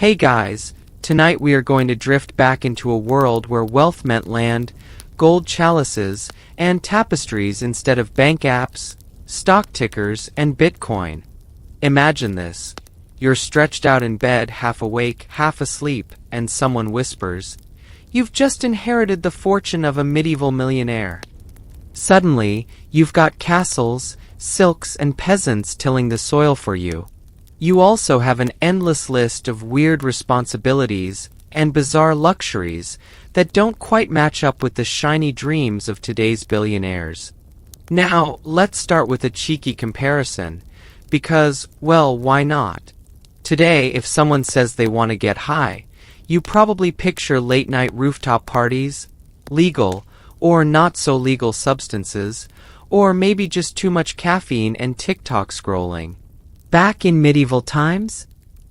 Hey guys, tonight we are going to drift back into a world where wealth meant land, gold chalices, and tapestries instead of bank apps, stock tickers, and Bitcoin. Imagine this. You're stretched out in bed, half awake, half asleep, and someone whispers, "You've just inherited the fortune of a medieval millionaire." Suddenly, you've got castles, silks, and peasants tilling the soil for you. You also have an endless list of weird responsibilities and bizarre luxuries that don't quite match up with the shiny dreams of today's billionaires. Now, let's start with a cheeky comparison, because, well, why not? Today, if someone says they want to get high, you probably picture late-night rooftop parties, legal or not-so-legal substances, or maybe just too much caffeine and TikTok scrolling. Back in medieval times,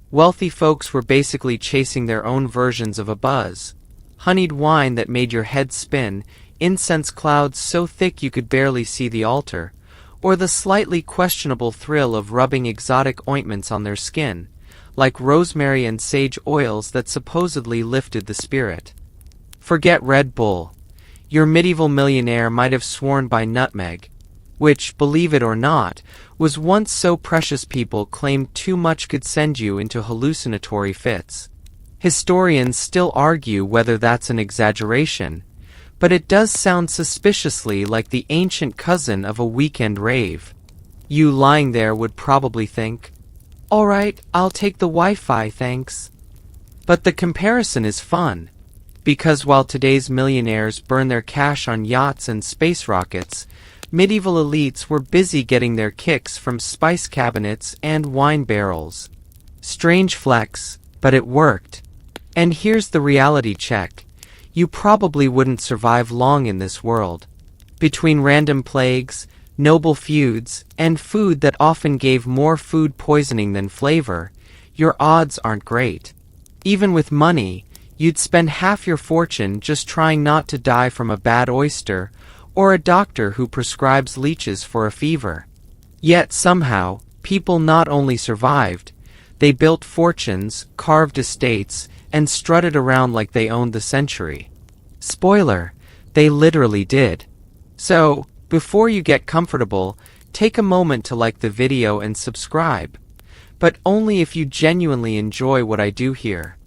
wealthy folks were basically chasing their own versions of a buzz. Honeyed wine that made your head spin, incense clouds so thick you could barely see the altar, or the slightly questionable thrill of rubbing exotic ointments on their skin, like rosemary and sage oils that supposedly lifted the spirit. Forget Red Bull. Your medieval millionaire might have sworn by nutmeg, which, believe it or not, was once so precious people claimed too much could send you into hallucinatory fits. Historians still argue whether that's an exaggeration, but it does sound suspiciously like the ancient cousin of a weekend rave. You lying there would probably think, "All right, I'll take the Wi-Fi, thanks." But the comparison is fun, because while today's millionaires burn their cash on yachts and space rockets, medieval elites were busy getting their kicks from spice cabinets and wine barrels. Strange flex, but it worked. And here's the reality check. You probably wouldn't survive long in this world. Between random plagues, noble feuds, and food that often gave more food poisoning than flavor, your odds aren't great. Even with money, you'd spend half your fortune just trying not to die from a bad oyster, or a doctor who prescribes leeches for a fever. Yet somehow, people not only survived, they built fortunes, carved estates, and strutted around like they owned the century. Spoiler, they literally did. So, before you get comfortable, take a moment to like the video and subscribe. But only if you genuinely enjoy what I do here.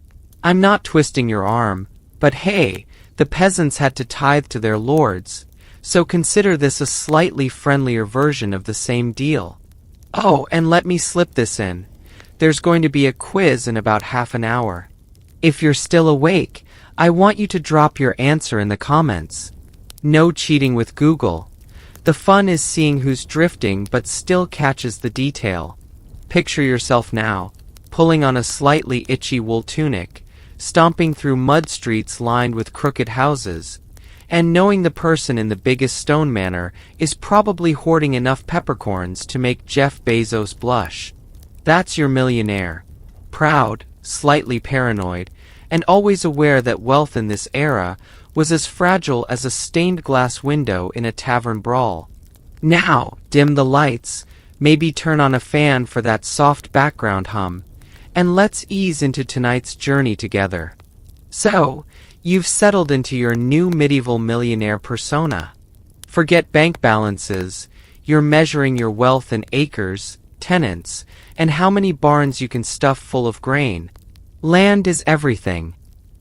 I'm not twisting your arm, but hey, the peasants had to tithe to their lords, so consider this a slightly friendlier version of the same deal. Oh, and let me slip this in. There's going to be a quiz in about half an hour. If you're still awake, I want you to drop your answer in the comments. No cheating with Google. The fun is seeing who's drifting but still catches the detail. Picture yourself now, pulling on a slightly itchy wool tunic, stomping through mud streets lined with crooked houses, and knowing the person in the biggest stone manor is probably hoarding enough peppercorns to make Jeff Bezos blush. That's your millionaire. Proud, slightly paranoid, and always aware that wealth in this era was as fragile as a stained glass window in a tavern brawl. Now, dim the lights, maybe turn on a fan for that soft background hum, and let's ease into tonight's journey together. So, you've settled into your new medieval millionaire persona. Forget bank balances. You're measuring your wealth in acres, tenants, and how many barns you can stuff full of grain. Land is everything.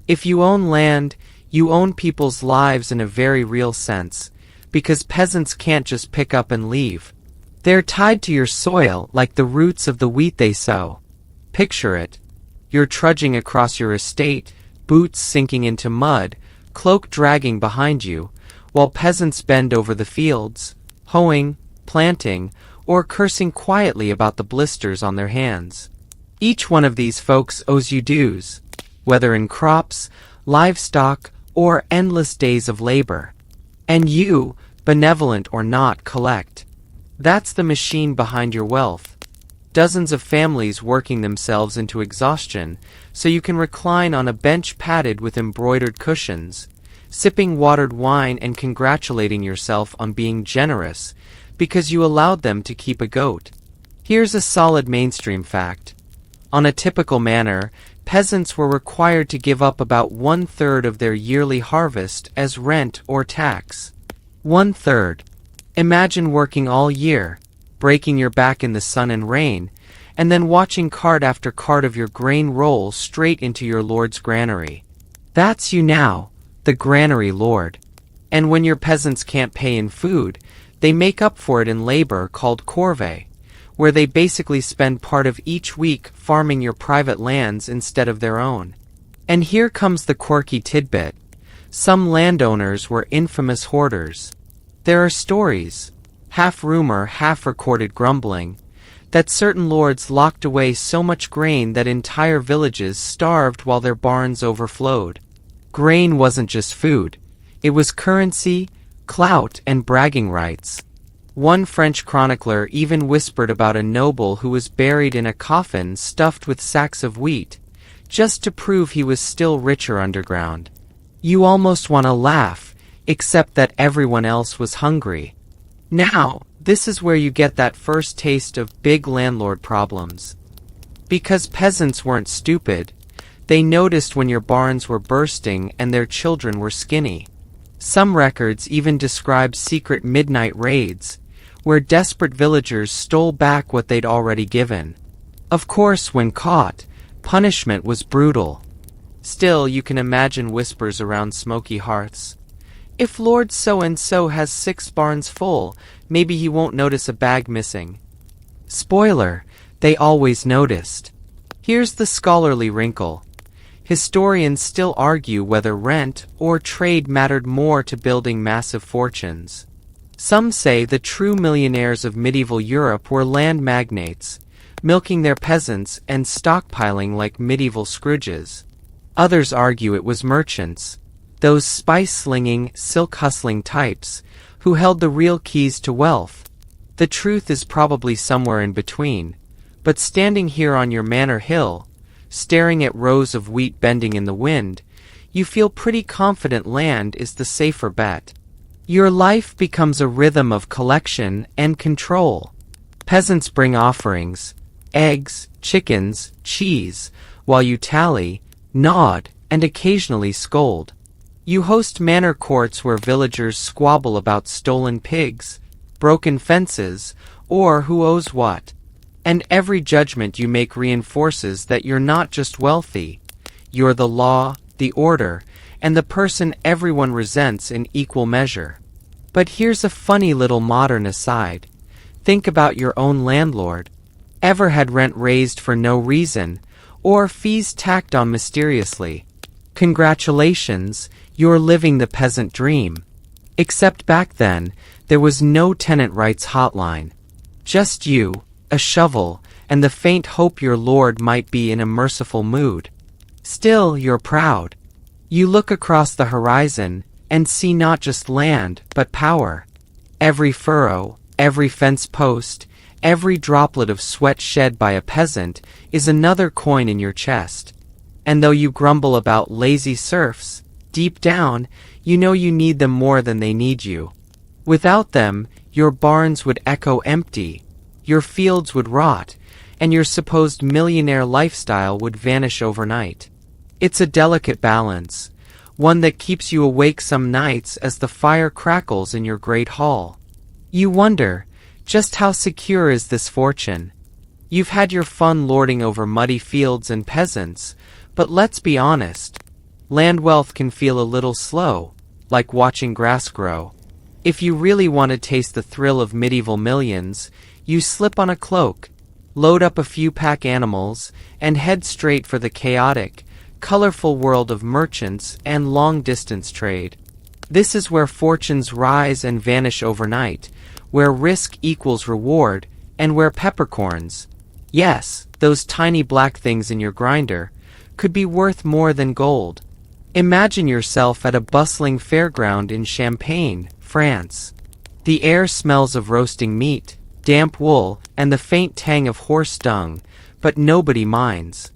If you own land, you own people's lives in a very real sense, because peasants can't just pick up and leave. They're tied to your soil like the roots of the wheat they sow. Picture it. You're trudging across your estate, boots sinking into mud, cloak dragging behind you, while peasants bend over the fields, hoeing, planting, or cursing quietly about the blisters on their hands. Each one of these folks owes you dues, whether in crops, livestock, or endless days of labor. And you, benevolent or not, collect. That's the machine behind your wealth. Dozens of families working themselves into exhaustion so you can recline on a bench padded with embroidered cushions, sipping watered wine and congratulating yourself on being generous because you allowed them to keep a goat. Here's a solid mainstream fact. On a typical manor, peasants were required to give up about 1/3 of their yearly harvest as rent or tax. 1/3. Imagine working all year, breaking your back in the sun and rain, and then watching cart after cart of your grain roll straight into your lord's granary. That's you now, the granary lord. And when your peasants can't pay in food, they make up for it in labor called corvée, where they basically spend part of each week farming your private lands instead of their own. And here comes the quirky tidbit. Some landowners were infamous hoarders. There are stories, half rumor, half recorded grumbling, that certain lords locked away so much grain that entire villages starved while their barns overflowed. Grain wasn't just food. It was currency, clout, and bragging rights. One French chronicler even whispered about a noble who was buried in a coffin stuffed with sacks of wheat, just to prove he was still richer underground. You almost want to laugh, except that everyone else was hungry. Now, this is where you get that first taste of big landlord problems. Because peasants weren't stupid, they noticed when your barns were bursting and their children were skinny. Some records even describe secret midnight raids, where desperate villagers stole back what they'd already given. Of course, when caught, punishment was brutal. Still, you can imagine whispers around smoky hearths. If Lord so-and-so has 6 barns full, maybe he won't notice a bag missing. Spoiler, they always noticed. Here's the scholarly wrinkle. Historians still argue whether rent or trade mattered more to building massive fortunes. Some say the true millionaires of medieval Europe were land magnates, milking their peasants and stockpiling like medieval Scrooges. Others argue it was merchants, those spice-slinging, silk-hustling types, who held the real keys to wealth. The truth is probably somewhere in between, but standing here on your manor hill, staring at rows of wheat bending in the wind, you feel pretty confident land is the safer bet. Your life becomes a rhythm of collection and control. Peasants bring offerings, eggs, chickens, cheese, while you tally, nod, and occasionally scold. You host manor courts where villagers squabble about stolen pigs, broken fences, or who owes what. And every judgment you make reinforces that you're not just wealthy, you're the law, the order, and the person everyone resents in equal measure. But here's a funny little modern aside. Think about your own landlord. Ever had rent raised for no reason, or fees tacked on mysteriously? Congratulations, you're living the peasant dream. Except back then, there was no tenant rights hotline. Just you, a shovel, and the faint hope your lord might be in a merciful mood. Still, you're proud. You look across the horizon and see not just land, but power. Every furrow, every fence post, every droplet of sweat shed by a peasant is another coin in your chest. And though you grumble about lazy serfs, deep down, you know you need them more than they need you. Without them, your barns would echo empty, your fields would rot, and your supposed millionaire lifestyle would vanish overnight. It's a delicate balance, one that keeps you awake some nights as the fire crackles in your great hall. You wonder, just how secure is this fortune? You've had your fun lording over muddy fields and peasants, but let's be honest. Land wealth can feel a little slow, like watching grass grow. If you really want to taste the thrill of medieval millions, you slip on a cloak, load up a few pack animals, and head straight for the chaotic, colorful world of merchants and long-distance trade. This is where fortunes rise and vanish overnight, where risk equals reward, and where peppercorns, yes, those tiny black things in your grinder, could be worth more than gold. Imagine yourself at a bustling fairground in Champagne, France. The air smells of roasting meat, damp wool, and the faint tang of horse dung, but nobody minds.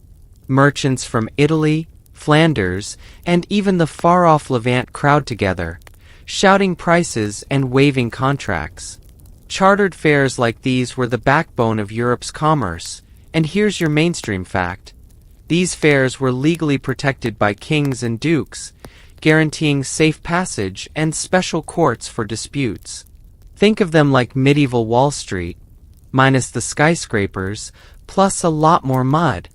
Merchants from Italy, Flanders, and even the far-off Levant crowd together, shouting prices and waving contracts. Chartered fairs like these were the backbone of Europe's commerce, and here's your mainstream fact. These fairs were legally protected by kings and dukes, guaranteeing safe passage and special courts for disputes. Think of them like medieval Wall Street, minus the skyscrapers, plus a lot more mud.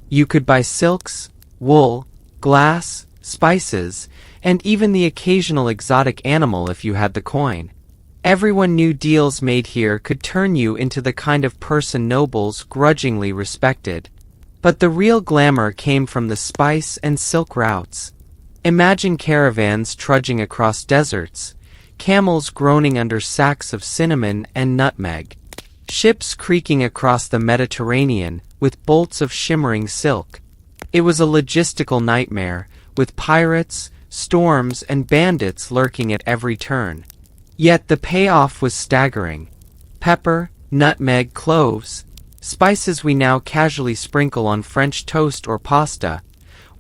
You could buy silks, wool, glass, spices, and even the occasional exotic animal if you had the coin. Everyone knew deals made here could turn you into the kind of person nobles grudgingly respected. But the real glamour came from the spice and silk routes. Imagine caravans trudging across deserts, camels groaning under sacks of cinnamon and nutmeg, ships creaking across the Mediterranean with bolts of shimmering silk. It was a logistical nightmare, with pirates, storms, and bandits lurking at every turn. Yet the payoff was staggering. Pepper, nutmeg, cloves, spices we now casually sprinkle on French toast or pasta,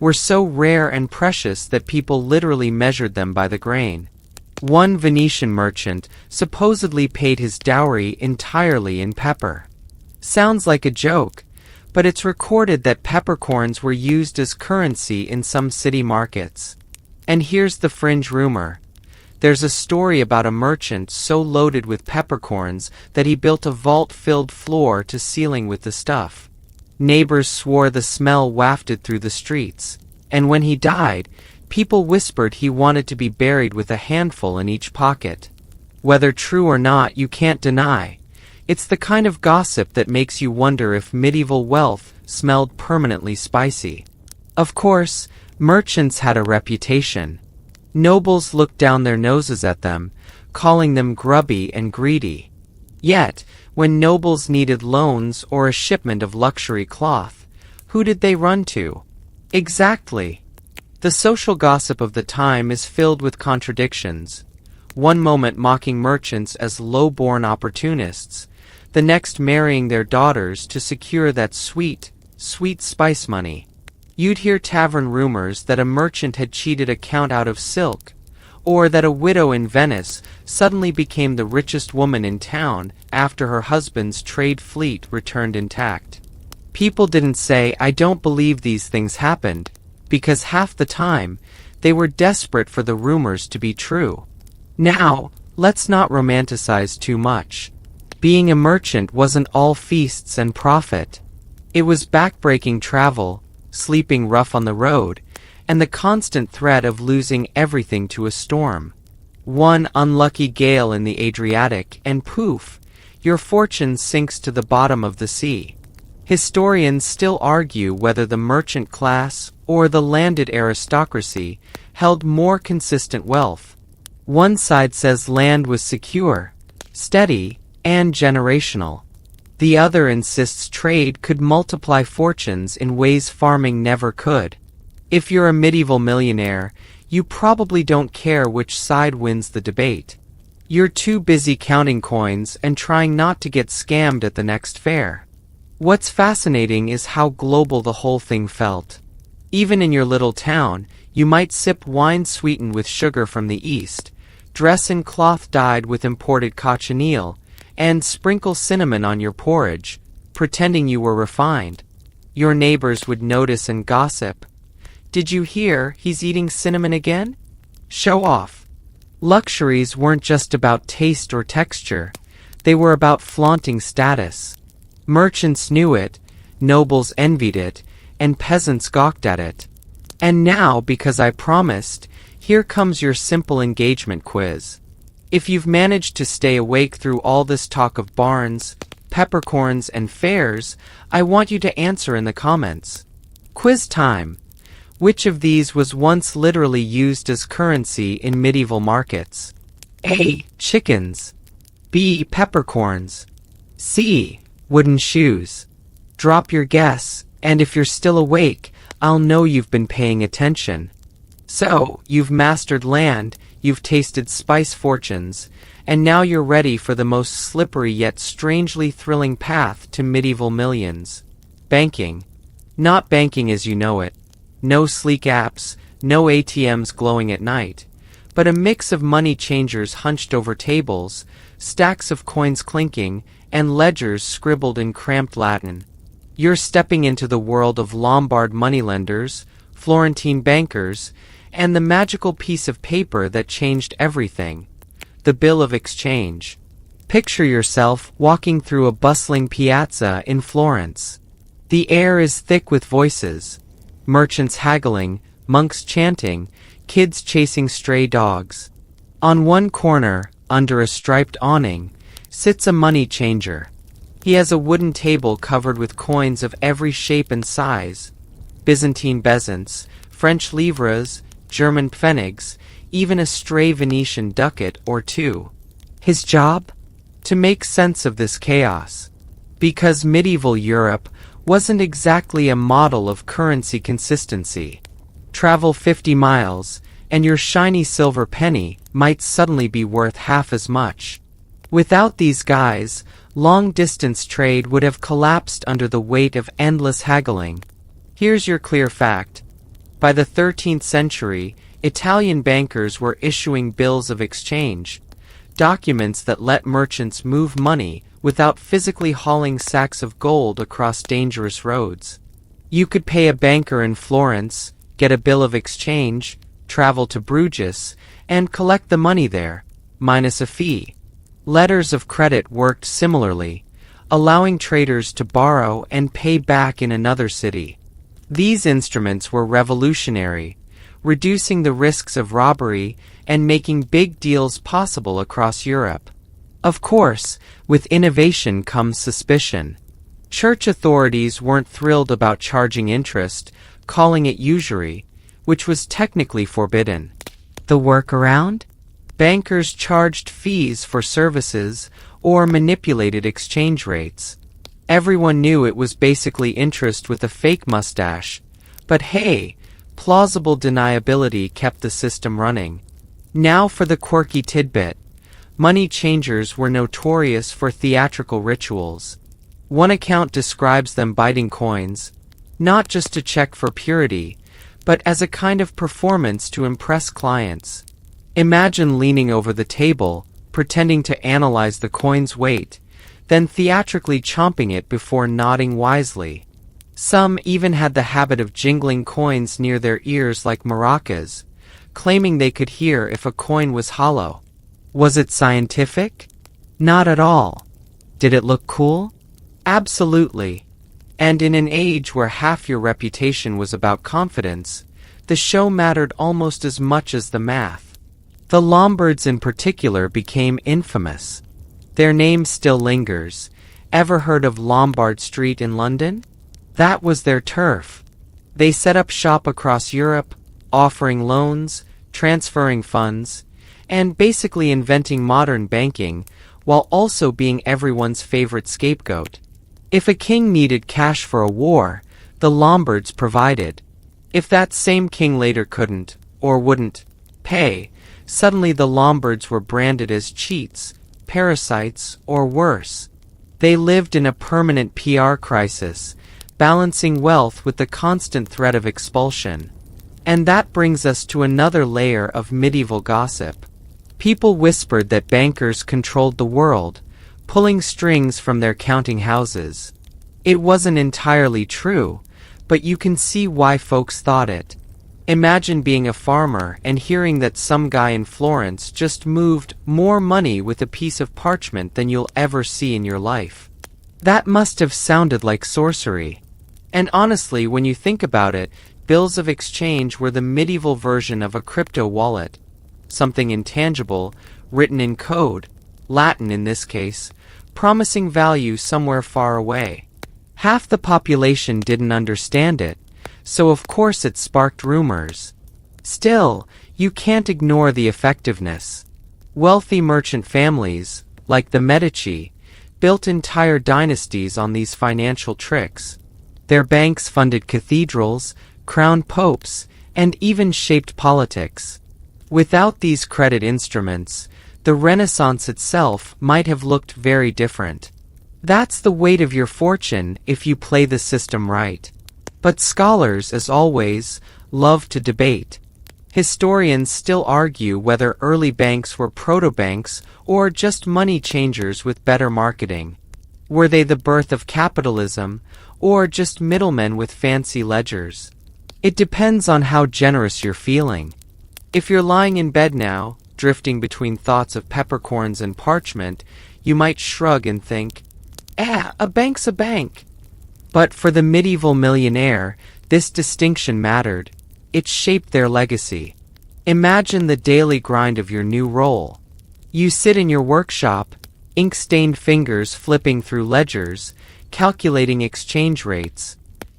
were so rare and precious that people literally measured them by the grain. One Venetian merchant supposedly paid his dowry entirely in pepper. Sounds like a joke, but it's recorded that peppercorns were used as currency in some city markets. And here's the fringe rumor. There's a story about a merchant so loaded with peppercorns that he built a vault-filled floor to ceiling with the stuff. Neighbors swore the smell wafted through the streets, and when he died, people whispered he wanted to be buried with a handful in each pocket. Whether true or not, you can't deny. It's the kind of gossip that makes you wonder if medieval wealth smelled permanently spicy. Of course, merchants had a reputation. Nobles looked down their noses at them, calling them grubby and greedy. Yet, when nobles needed loans or a shipment of luxury cloth, who did they run to? Exactly. The social gossip of the time is filled with contradictions. One moment mocking merchants as low-born opportunists, the next marrying their daughters to secure that sweet, sweet spice money. You'd hear tavern rumors that a merchant had cheated a count out of silk, or that a widow in Venice suddenly became the richest woman in town after her husband's trade fleet returned intact. People didn't say, "I don't believe these things happened," because half the time, they were desperate for the rumors to be true. Now, let's not romanticize too much. Being a merchant wasn't all feasts and profit. It was backbreaking travel, sleeping rough on the road, and the constant threat of losing everything to a storm. One unlucky gale in the Adriatic, and poof, your fortune sinks to the bottom of the sea. Historians still argue whether the merchant class or the landed aristocracy held more consistent wealth. One side says land was secure, steady, and generational. The other insists trade could multiply fortunes in ways farming never could. If you're a medieval millionaire, you probably don't care which side wins the debate. You're too busy counting coins and trying not to get scammed at the next fair. What's fascinating is how global the whole thing felt. Even in your little town, you might sip wine sweetened with sugar from the East, dress in cloth dyed with imported cochineal, and sprinkle cinnamon on your porridge, pretending you were refined. Your neighbors would notice and gossip. "Did you hear he's eating cinnamon again?" Show off. Luxuries weren't just about taste or texture, they were about flaunting status. Merchants knew it, nobles envied it, and peasants gawked at it. And now, because I promised, here comes your simple engagement quiz. If you've managed to stay awake through all this talk of barns, peppercorns, and fairs, I want you to answer in the comments. Quiz time. Which of these was once literally used as currency in medieval markets? A. Chickens. B. Peppercorns. C. Wooden shoes. Drop your guess, and if you're still awake, I'll know you've been paying attention. So, you've mastered land, you've tasted spice fortunes, and now you're ready for the most slippery yet strangely thrilling path to medieval millions. Banking. Not banking as you know it. No sleek apps, no ATMs glowing at night, but a mix of money changers hunched over tables, stacks of coins clinking, and ledgers scribbled in cramped Latin. You're stepping into the world of Lombard moneylenders, Florentine bankers, and the magical piece of paper that changed everything: the bill of exchange. Picture yourself walking through a bustling piazza in Florence. The air is thick with voices: merchants haggling, monks chanting, kids chasing stray dogs. On one corner, under a striped awning, sits a money changer. He has a wooden table covered with coins of every shape and size: Byzantine bezants, French livres, German pfennigs, even a stray Venetian ducat or two. His job? To make sense of this chaos. Because medieval Europe wasn't exactly a model of currency consistency. Travel 50 miles, and your shiny silver penny might suddenly be worth half as much. Without these guys, long-distance trade would have collapsed under the weight of endless haggling. Here's your clear fact. By the 13th century, Italian bankers were issuing bills of exchange, documents that let merchants move money without physically hauling sacks of gold across dangerous roads. You could pay a banker in Florence, get a bill of exchange, travel to Bruges, and collect the money there, minus a fee. Letters of credit worked similarly, allowing traders to borrow and pay back in another city. These instruments were revolutionary, reducing the risks of robbery and making big deals possible across Europe. Of course, with innovation comes suspicion. Church authorities weren't thrilled about charging interest, calling it usury, which was technically forbidden. The workaround? Bankers charged fees for services or manipulated exchange rates. Everyone knew it was basically interest with a fake mustache, but hey, plausible deniability kept the system running. Now for the quirky tidbit. Money changers were notorious for theatrical rituals. One account describes them biting coins, not just to check for purity, but as a kind of performance to impress clients. Imagine leaning over the table, pretending to analyze the coin's weight, then theatrically chomping it before nodding wisely. Some even had the habit of jingling coins near their ears like maracas, claiming they could hear if a coin was hollow. Was it scientific? Not at all. Did it look cool? Absolutely. And in an age where half your reputation was about confidence, the show mattered almost as much as the math. The Lombards in particular became infamous. Their name still lingers. Ever heard of Lombard Street in London? That was their turf. They set up shop across Europe, offering loans, transferring funds, and basically inventing modern banking, while also being everyone's favorite scapegoat. If a king needed cash for a war, the Lombards provided. If that same king later couldn't, or wouldn't, pay, suddenly the Lombards were branded as cheats, parasites, or worse. They lived in a permanent PR crisis, balancing wealth with the constant threat of expulsion. And that brings us to another layer of medieval gossip. People whispered that bankers controlled the world, pulling strings from their counting houses. It wasn't entirely true, but you can see why folks thought it. Imagine being a farmer and hearing that some guy in Florence just moved more money with a piece of parchment than you'll ever see in your life. That must have sounded like sorcery. And honestly, when you think about it, bills of exchange were the medieval version of a crypto wallet. Something intangible, written in code, Latin in this case, promising value somewhere far away. Half the population didn't understand it, so of course it sparked rumors. Still, you can't ignore the effectiveness. Wealthy merchant families, like the Medici, built entire dynasties on these financial tricks. Their banks funded cathedrals, crowned popes, and even shaped politics. Without these credit instruments, the Renaissance itself might have looked very different. That's the weight of your fortune if you play the system right. But scholars, as always, love to debate. Historians still argue whether early banks were proto-banks or just money changers with better marketing. Were they the birth of capitalism, or just middlemen with fancy ledgers. It depends on how generous you're feeling. If you're lying in bed now, drifting between thoughts of peppercorns and parchment, you might shrug and think, a bank's a bank. But for the medieval millionaire, this distinction mattered. It shaped their legacy. Imagine the daily grind of your new role. You sit in your workshop, ink-stained fingers flipping through ledgers, calculating exchange rates.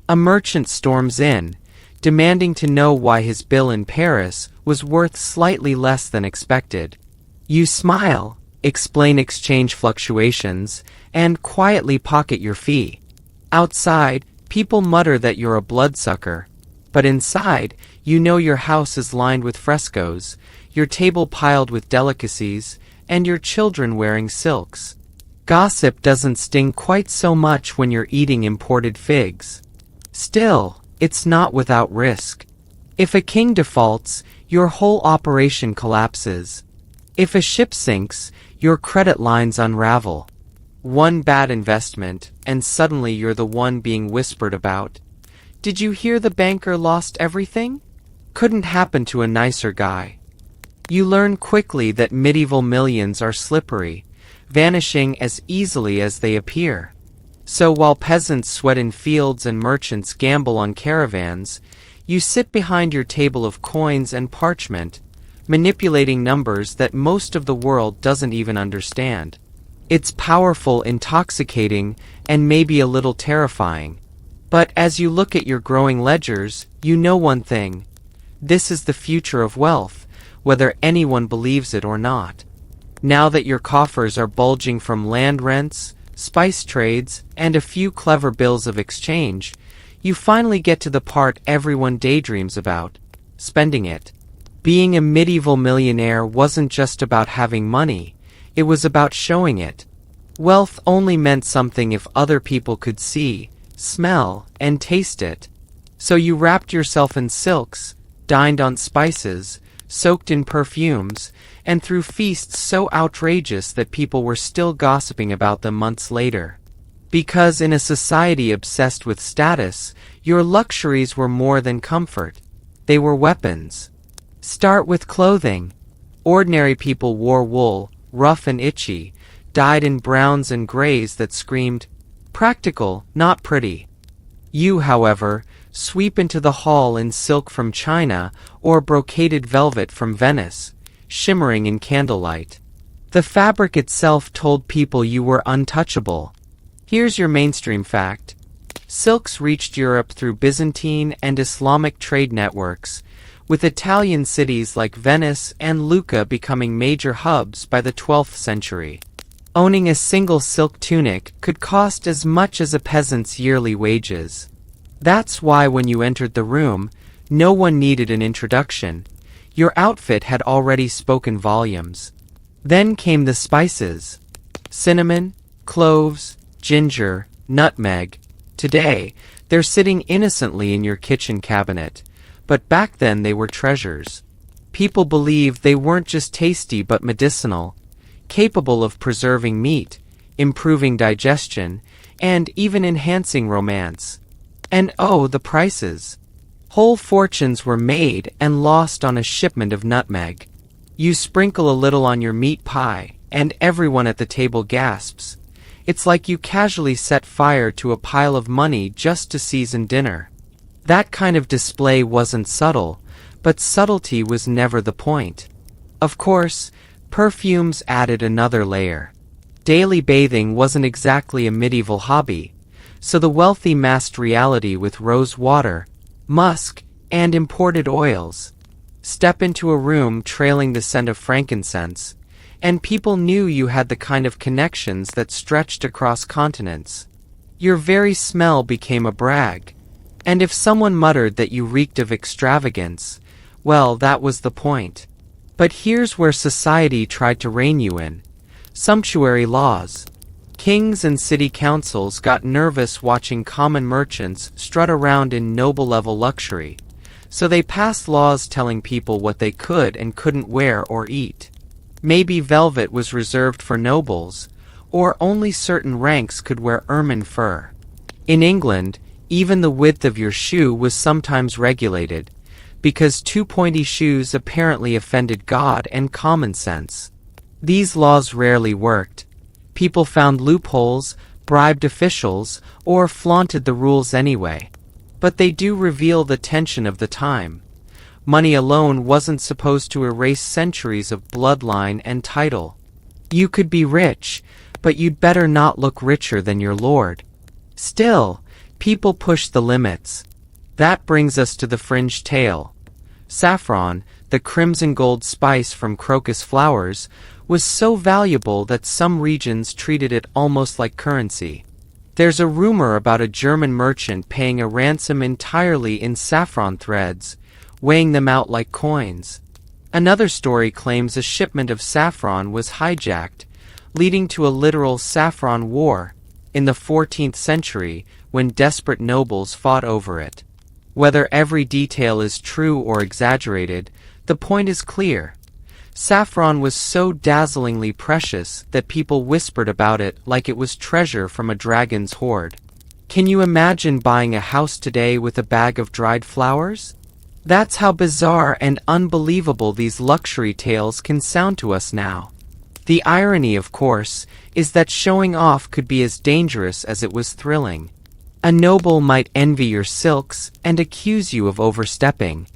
A merchant storms in, demanding to know why his bill in Paris was worth slightly less than expected. You smile, explain exchange fluctuations, and quietly pocket your fee. Outside, people mutter that you're a bloodsucker. But inside, you know your house is lined with frescoes, your table piled with delicacies, and your children wearing silks. Gossip doesn't sting quite so much when you're eating imported figs. Still, it's not without risk. If a king defaults, your whole operation collapses. If a ship sinks, your credit lines unravel. One bad investment, and suddenly you're the one being whispered about. Did you hear the banker lost everything? Couldn't happen to a nicer guy. You learn quickly that medieval millions are slippery, vanishing as easily as they appear. So while peasants sweat in fields and merchants gamble on caravans, you sit behind your table of coins and parchment, manipulating numbers that most of the world doesn't even understand. It's powerful, intoxicating, and maybe a little terrifying. But as you look at your growing ledgers, you know one thing. This is the future of wealth, whether anyone believes it or not. Now that your coffers are bulging from land rents, spice trades, and a few clever bills of exchange, you finally get to the part everyone daydreams about: spending it. Being a medieval millionaire wasn't just about having money, it was about showing it. Wealth only meant something if other people could see, smell, and taste it. So you wrapped yourself in silks, dined on spices, soaked in perfumes, and threw feasts so outrageous that people were still gossiping about them months later. Because in a society obsessed with status, your luxuries were more than comfort. They were weapons. Start with clothing. Ordinary people wore wool, rough and itchy, dyed in browns and grays that screamed, practical, not pretty. You, however, sweep into the hall in silk from China or brocaded velvet from Venice, shimmering in candlelight. The fabric itself told people you were untouchable. Here's your mainstream fact. Silks reached Europe through Byzantine and Islamic trade networks, with Italian cities like Venice and Lucca becoming major hubs by the 12th century. Owning a single silk tunic could cost as much as a peasant's yearly wages. That's why when you entered the room, no one needed an introduction. Your outfit had already spoken volumes. Then came the spices. Cinnamon, cloves, ginger, nutmeg. Today, they're sitting innocently in your kitchen cabinet, but back then they were treasures. People believed they weren't just tasty but medicinal, capable of preserving meat, improving digestion, and even enhancing romance. And oh, the prices! Whole fortunes were made and lost on a shipment of nutmeg. You sprinkle a little on your meat pie, and everyone at the table gasps. It's like you casually set fire to a pile of money just to season dinner. That kind of display wasn't subtle, but subtlety was never the point. Of course, perfumes added another layer. Daily bathing wasn't exactly a medieval hobby, so the wealthy masked reality with rose water, musk, and imported oils. Step into a room trailing the scent of frankincense, and people knew you had the kind of connections that stretched across continents. Your very smell became a brag. And if someone muttered that you reeked of extravagance, well, that was the point. But here's where society tried to rein you in. Sumptuary laws. Kings and city councils got nervous watching common merchants strut around in noble-level luxury, so they passed laws telling people what they could and couldn't wear or eat. Maybe velvet was reserved for nobles, or only certain ranks could wear ermine fur. In England, even the width of your shoe was sometimes regulated, because too pointy shoes apparently offended God and common sense. These laws rarely worked. People found loopholes, bribed officials, or flaunted the rules anyway. But they do reveal the tension of the time. Money alone wasn't supposed to erase centuries of bloodline and title. You could be rich, but you'd better not look richer than your lord. Still, people pushed the limits. That brings us to the fringe tale. Saffron, the crimson gold spice from crocus flowers, was so valuable that some regions treated it almost like currency. There's a rumor about a German merchant paying a ransom entirely in saffron threads, weighing them out like coins. Another story claims a shipment of saffron was hijacked, leading to a literal saffron war in the 14th century when desperate nobles fought over it. Whether every detail is true or exaggerated, the point is clear. Saffron was so dazzlingly precious that people whispered about it like it was treasure from a dragon's hoard. Can you imagine buying a house today with a bag of dried flowers? That's how bizarre and unbelievable these luxury tales can sound to us now. The irony, of course, is that showing off could be as dangerous as it was thrilling. A noble might envy your silks and accuse you of overstepping.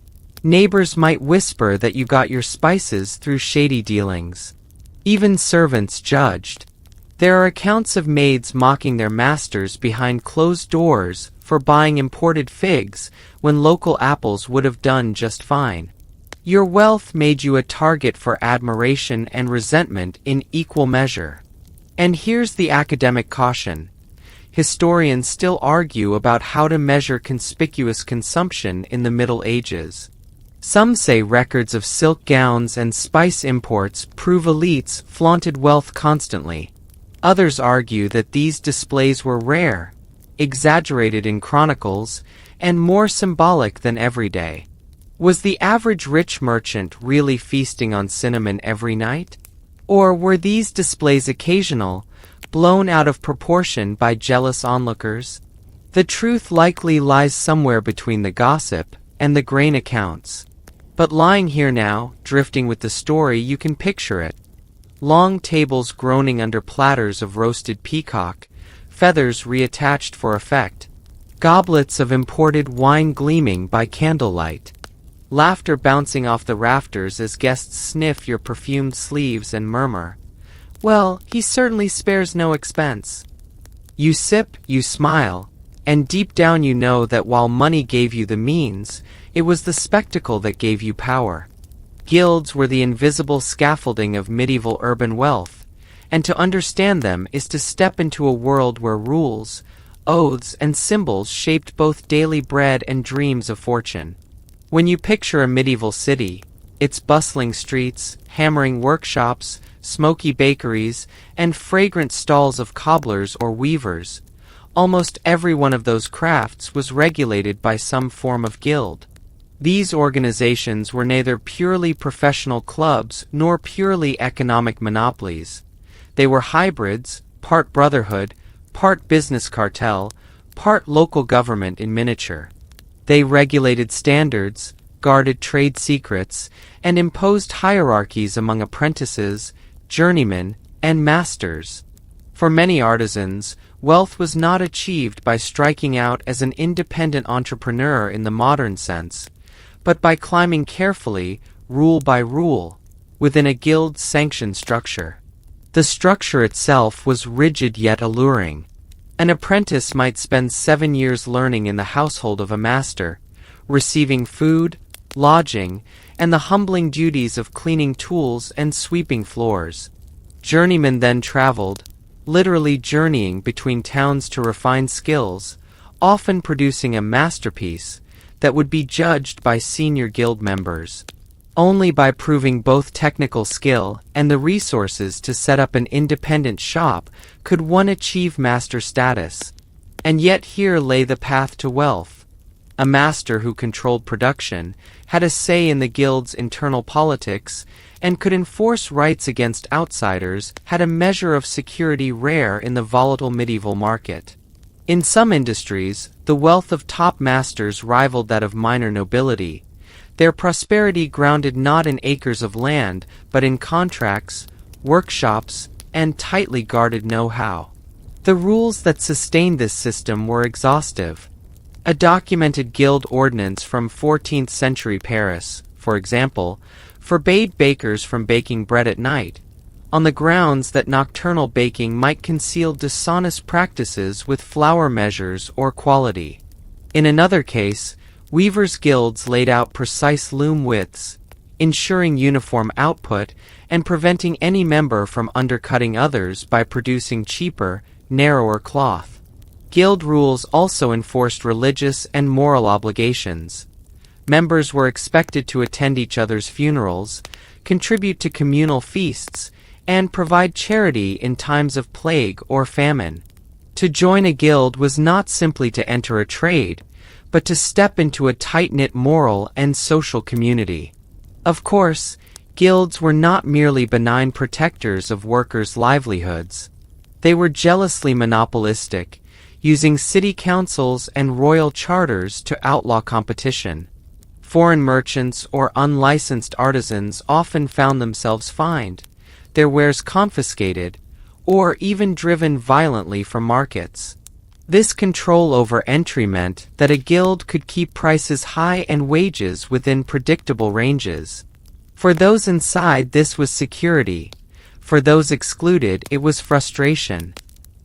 Neighbors might whisper that you got your spices through shady dealings. Even servants judged. There are accounts of maids mocking their masters behind closed doors for buying imported figs when local apples would have done just fine. Your wealth made you a target for admiration and resentment in equal measure. And here's the academic caution. Historians still argue about how to measure conspicuous consumption in the Middle Ages. Some say records of silk gowns and spice imports prove elites flaunted wealth constantly. Others argue that these displays were rare, exaggerated in chronicles, and more symbolic than everyday. Was the average rich merchant really feasting on cinnamon every night? Or were these displays occasional, blown out of proportion by jealous onlookers? The truth likely lies somewhere between the gossip and the grain accounts. But lying here now, drifting with the story, you can picture it. Long tables groaning under platters of roasted peacock, feathers reattached for effect, goblets of imported wine gleaming by candlelight, laughter bouncing off the rafters as guests sniff your perfumed sleeves and murmur, "Well, he certainly spares no expense." You sip, you smile, and deep down you know that while money gave you the means, it was the spectacle that gave you power. Guilds were the invisible scaffolding of medieval urban wealth, and to understand them is to step into a world where rules, oaths, and symbols shaped both daily bread and dreams of fortune. When you picture a medieval city, its bustling streets, hammering workshops, smoky bakeries, and fragrant stalls of cobblers or weavers, almost every one of those crafts was regulated by some form of guild. These organizations were neither purely professional clubs nor purely economic monopolies. They were hybrids, part brotherhood, part business cartel, part local government in miniature. They regulated standards, guarded trade secrets, and imposed hierarchies among apprentices, journeymen, and masters. For many artisans, wealth was not achieved by striking out as an independent entrepreneur in the modern sense, but by climbing carefully, rule by rule, within a guild-sanctioned structure. The structure itself was rigid yet alluring. An apprentice might spend 7 years learning in the household of a master, receiving food, lodging, and the humbling duties of cleaning tools and sweeping floors. Journeymen then traveled, literally journeying between towns to refine skills, often producing a masterpiece that would be judged by senior guild members. Only by proving both technical skill and the resources to set up an independent shop could one achieve master status. And yet here lay the path to wealth. A master who controlled production, had a say in the guild's internal politics, and could enforce rights against outsiders had a measure of security rare in the volatile medieval market. In some industries, the wealth of top masters rivaled that of minor nobility, their prosperity grounded not in acres of land, but in contracts, workshops, and tightly guarded know-how. The rules that sustained this system were exhaustive. A documented guild ordinance from 14th century Paris, for example, forbade bakers from baking bread at night, on the grounds that nocturnal baking might conceal dishonest practices with flour measures or quality. In another case, weavers' guilds laid out precise loom widths, ensuring uniform output and preventing any member from undercutting others by producing cheaper, narrower cloth. Guild rules also enforced religious and moral obligations. Members were expected to attend each other's funerals, contribute to communal feasts, and provide charity in times of plague or famine. To join a guild was not simply to enter a trade, but to step into a tight-knit moral and social community. Of course, guilds were not merely benign protectors of workers' livelihoods. They were jealously monopolistic, using city councils and royal charters to outlaw competition. Foreign merchants or unlicensed artisans often found themselves fined, their wares confiscated, or even driven violently from markets. This control over entry meant that a guild could keep prices high and wages within predictable ranges. For those inside, this was security. For those excluded, it was frustration.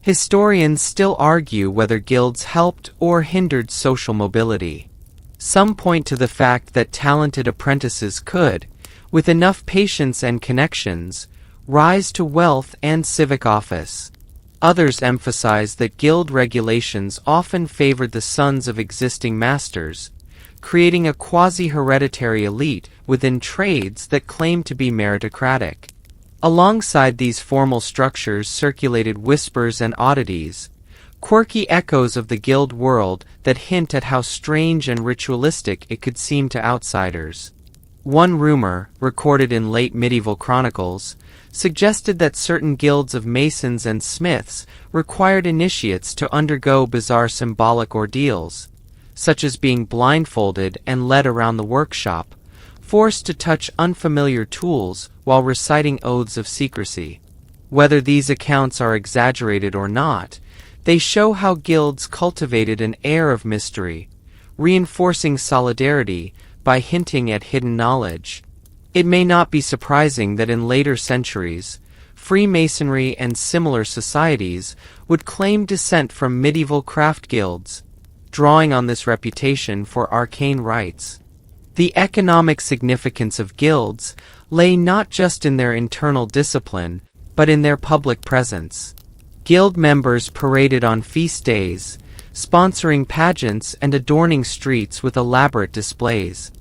Historians still argue whether guilds helped or hindered social mobility. Some point to the fact that talented apprentices could, with enough patience and connections, rise to wealth and civic office. Others emphasize that guild regulations often favored the sons of existing masters, creating a quasi-hereditary elite within trades that claimed to be meritocratic. Alongside these formal structures circulated whispers and oddities, quirky echoes of the guild world that hint at how strange and ritualistic it could seem to outsiders. One rumor, recorded in late medieval chronicles, suggested that certain guilds of masons and smiths required initiates to undergo bizarre symbolic ordeals, such as being blindfolded and led around the workshop, forced to touch unfamiliar tools while reciting oaths of secrecy. Whether these accounts are exaggerated or not, they show how guilds cultivated an air of mystery, reinforcing solidarity by hinting at hidden knowledge. It may not be surprising that in later centuries, Freemasonry and similar societies would claim descent from medieval craft guilds, drawing on this reputation for arcane rites. The economic significance of guilds lay not just in their internal discipline, but in their public presence. Guild members paraded on feast days, sponsoring pageants and adorning streets with elaborate displays.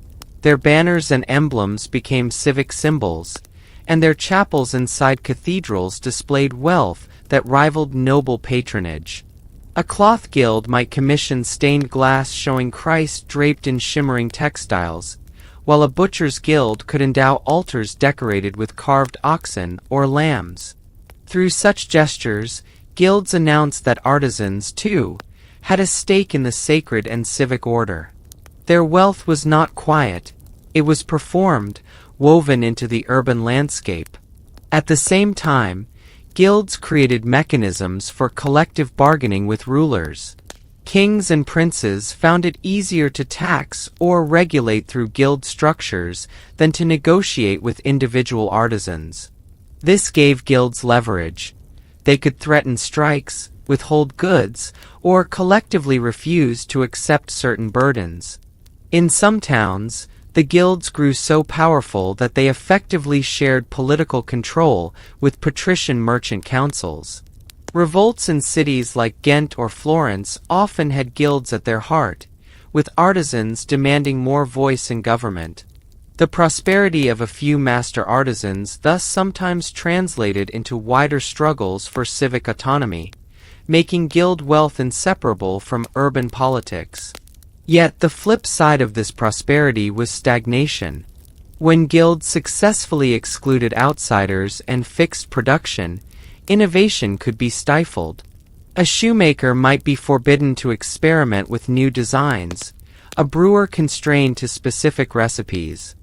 Their banners and emblems became civic symbols, and their chapels inside cathedrals displayed wealth that rivaled noble patronage. A cloth guild might commission stained glass showing Christ draped in shimmering textiles, while a butcher's guild could endow altars decorated with carved oxen or lambs. Through such gestures, guilds announced that artisans, too, had a stake in the sacred and civic order. Their wealth was not quiet, it was performed, woven into the urban landscape. At the same time, guilds created mechanisms for collective bargaining with rulers. Kings and princes found it easier to tax or regulate through guild structures than to negotiate with individual artisans. This gave guilds leverage. They could threaten strikes, withhold goods, or collectively refuse to accept certain burdens. In some towns, the guilds grew so powerful that they effectively shared political control with patrician merchant councils. Revolts in cities like Ghent or Florence often had guilds at their heart, with artisans demanding more voice in government. The prosperity of a few master artisans thus sometimes translated into wider struggles for civic autonomy, making guild wealth inseparable from urban politics. Yet the flip side of this prosperity was stagnation. When guilds successfully excluded outsiders and fixed production, innovation could be stifled. A shoemaker might be forbidden to experiment with new designs, a brewer constrained to specific recipes.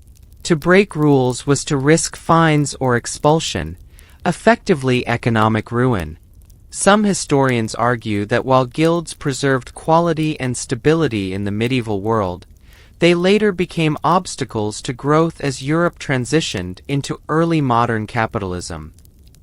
To break rules was to risk fines or expulsion, effectively economic ruin. Some historians argue that while guilds preserved quality and stability in the medieval world, they later became obstacles to growth as Europe transitioned into early modern capitalism.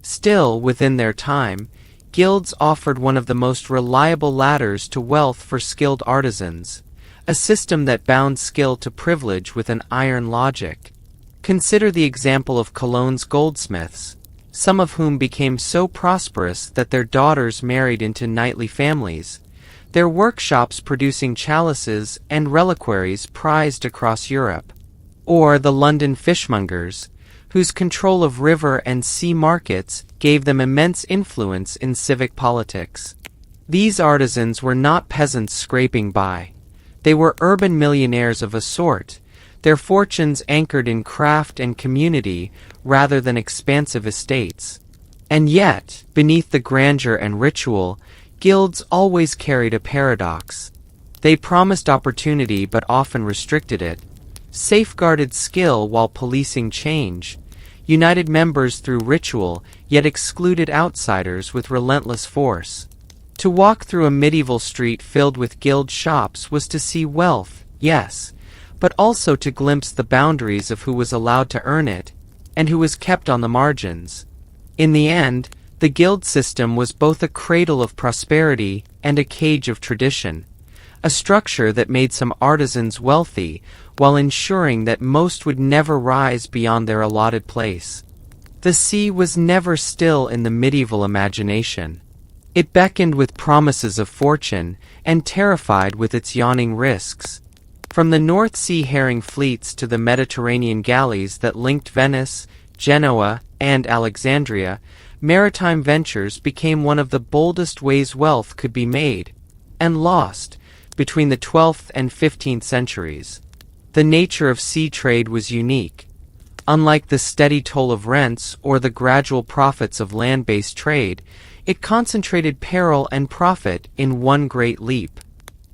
Still, within their time, guilds offered one of the most reliable ladders to wealth for skilled artisans, a system that bound skill to privilege with an iron logic. Consider the example of Cologne's goldsmiths, some of whom became so prosperous that their daughters married into knightly families, their workshops producing chalices and reliquaries prized across Europe. Or the London fishmongers, whose control of river and sea markets gave them immense influence in civic politics. These artisans were not peasants scraping by. They were urban millionaires of a sort, their fortunes anchored in craft and community rather than expansive estates. And yet, beneath the grandeur and ritual, guilds always carried a paradox. They promised opportunity but often restricted it, safeguarded skill while policing change, united members through ritual yet excluded outsiders with relentless force. To walk through a medieval street filled with guild shops was to see wealth, yes, but also to glimpse the boundaries of who was allowed to earn it, and who was kept on the margins. In the end, the guild system was both a cradle of prosperity and a cage of tradition, a structure that made some artisans wealthy while ensuring that most would never rise beyond their allotted place. The sea was never still in the medieval imagination. It beckoned with promises of fortune and terrified with its yawning risks. From the North Sea herring fleets to the Mediterranean galleys that linked Venice, Genoa, and Alexandria, maritime ventures became one of the boldest ways wealth could be made and lost between the 12th and 15th centuries. The nature of sea trade was unique. Unlike the steady toll of rents or the gradual profits of land-based trade, it concentrated peril and profit in one great leap.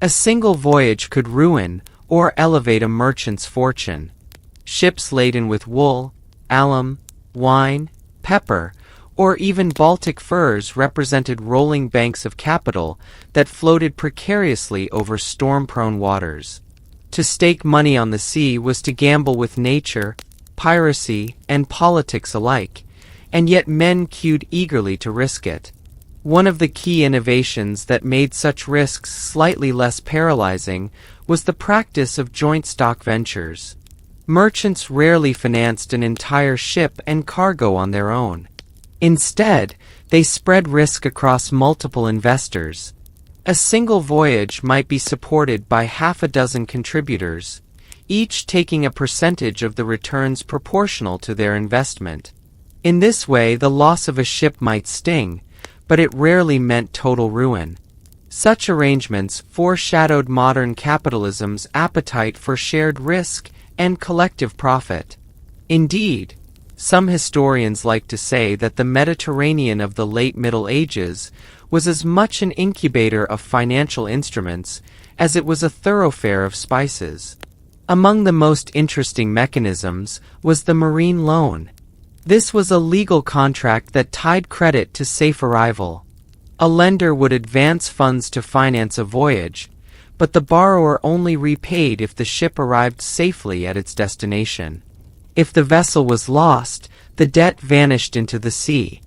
A single voyage could ruin or elevate a merchant's fortune. Ships laden with wool, alum, wine, pepper, or even Baltic furs represented rolling banks of capital that floated precariously over storm-prone waters. To stake money on the sea was to gamble with nature, piracy, and politics alike, and yet men queued eagerly to risk it. One of the key innovations that made such risks slightly less paralyzing was the practice of joint stock ventures. Merchants rarely financed an entire ship and cargo on their own. Instead, they spread risk across multiple investors. A single voyage might be supported by half a dozen contributors, each taking a percentage of the returns proportional to their investment. In this way, the loss of a ship might sting, but it rarely meant total ruin. Such arrangements foreshadowed modern capitalism's appetite for shared risk and collective profit. Indeed, some historians like to say that the Mediterranean of the late Middle Ages was as much an incubator of financial instruments as it was a thoroughfare of spices. Among the most interesting mechanisms was the marine loan. This was a legal contract that tied credit to safe arrival. A lender would advance funds to finance a voyage, but the borrower only repaid if the ship arrived safely at its destination. If the vessel was lost, the debt vanished into the sea.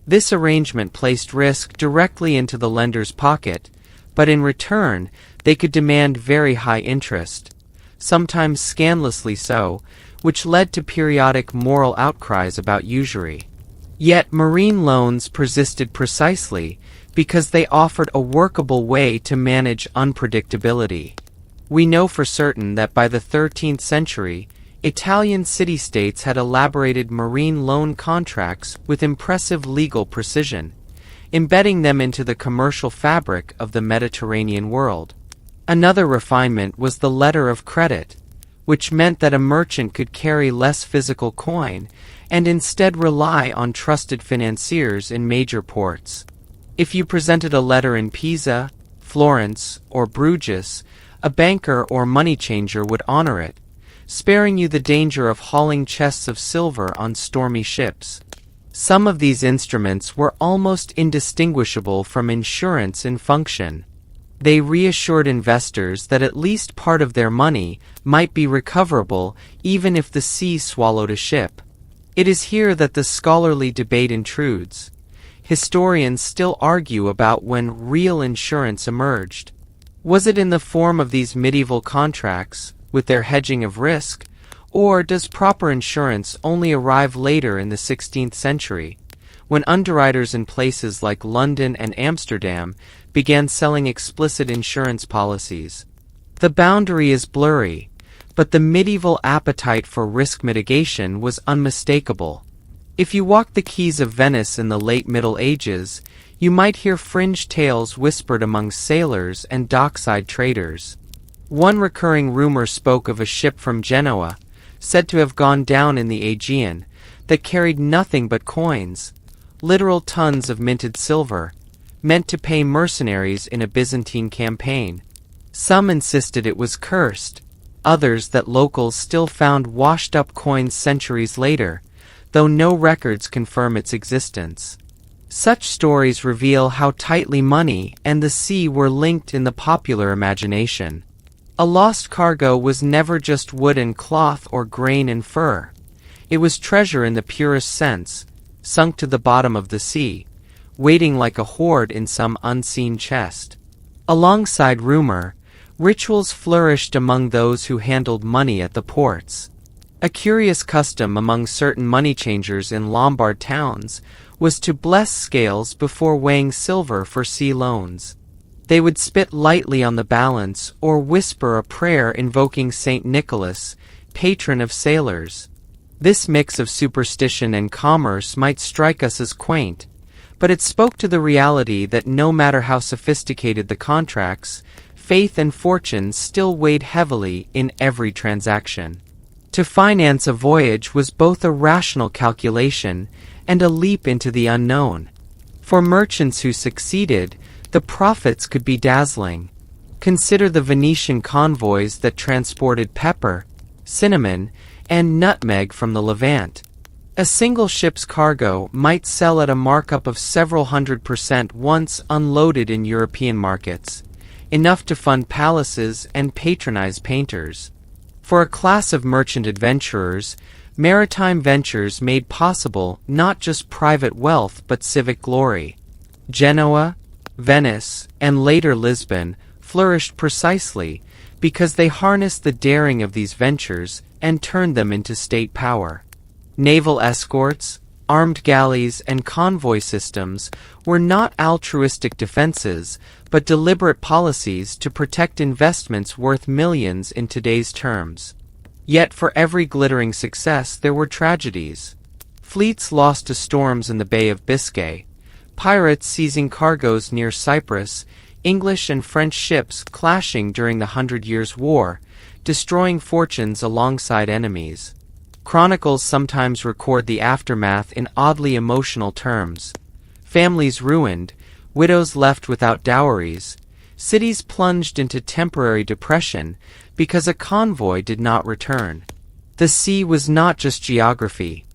This arrangement placed risk directly into the lender's pocket, but in return, they could demand very high interest, sometimes scandalously so, which led to periodic moral outcries about usury. Yet marine loans persisted precisely because they offered a workable way to manage unpredictability. We know for certain that by the 13th century, Italian city-states had elaborated marine loan contracts with impressive legal precision, embedding them into the commercial fabric of the Mediterranean world. Another refinement was the letter of credit, which meant that a merchant could carry less physical coin and instead rely on trusted financiers in major ports. If you presented a letter in Pisa, Florence, or Bruges, a banker or money changer would honor it, sparing you the danger of hauling chests of silver on stormy ships. Some of these instruments were almost indistinguishable from insurance in function. They reassured investors that at least part of their money might be recoverable even if the sea swallowed a ship. It is here that the scholarly debate intrudes. Historians still argue about when real insurance emerged. Was it in the form of these medieval contracts, with their hedging of risk, or does proper insurance only arrive later in the 16th century, when underwriters in places like London and Amsterdam began selling explicit insurance policies? The boundary is blurry, but the medieval appetite for risk mitigation was unmistakable. If you walked the quays of Venice in the late Middle Ages, you might hear fringe tales whispered among sailors and dockside traders. One recurring rumor spoke of a ship from Genoa, said to have gone down in the Aegean, that carried nothing but coins, literal tons of minted silver, meant to pay mercenaries in a Byzantine campaign. Some insisted it was cursed, others that locals still found washed-up coins centuries later, though no records confirm its existence. Such stories reveal how tightly money and the sea were linked in the popular imagination. A lost cargo was never just wood and cloth or grain and fur. It was treasure in the purest sense, sunk to the bottom of the sea, waiting like a hoard in some unseen chest. Alongside rumor, rituals flourished among those who handled money at the ports. A curious custom among certain money changers in Lombard towns was to bless scales before weighing silver for sea loans. They would spit lightly on the balance or whisper a prayer invoking Saint Nicholas, patron of sailors. This mix of superstition and commerce might strike us as quaint, but it spoke to the reality that no matter how sophisticated the contracts, faith and fortune still weighed heavily in every transaction. To finance a voyage was both a rational calculation and a leap into the unknown. For merchants who succeeded, the profits could be dazzling. Consider the Venetian convoys that transported pepper, cinnamon, and nutmeg from the Levant. A single ship's cargo might sell at a markup of several 100% once unloaded in European markets, enough to fund palaces and patronize painters. For a class of merchant adventurers, maritime ventures made possible not just private wealth but civic glory. Genoa, Venice, and later Lisbon flourished precisely because they harnessed the daring of these ventures and turned them into state power. Naval escorts, armed galleys, and convoy systems were not altruistic defenses, but deliberate policies to protect investments worth millions in today's terms. Yet for every glittering success there were tragedies. Fleets lost to storms in the Bay of Biscay, pirates seizing cargoes near Cyprus, English and French ships clashing during the 100 Years' War, destroying fortunes alongside enemies. Chronicles sometimes record the aftermath in oddly emotional terms. Families ruined, widows left without dowries, cities plunged into temporary depression because a convoy did not return. The sea was not just geography.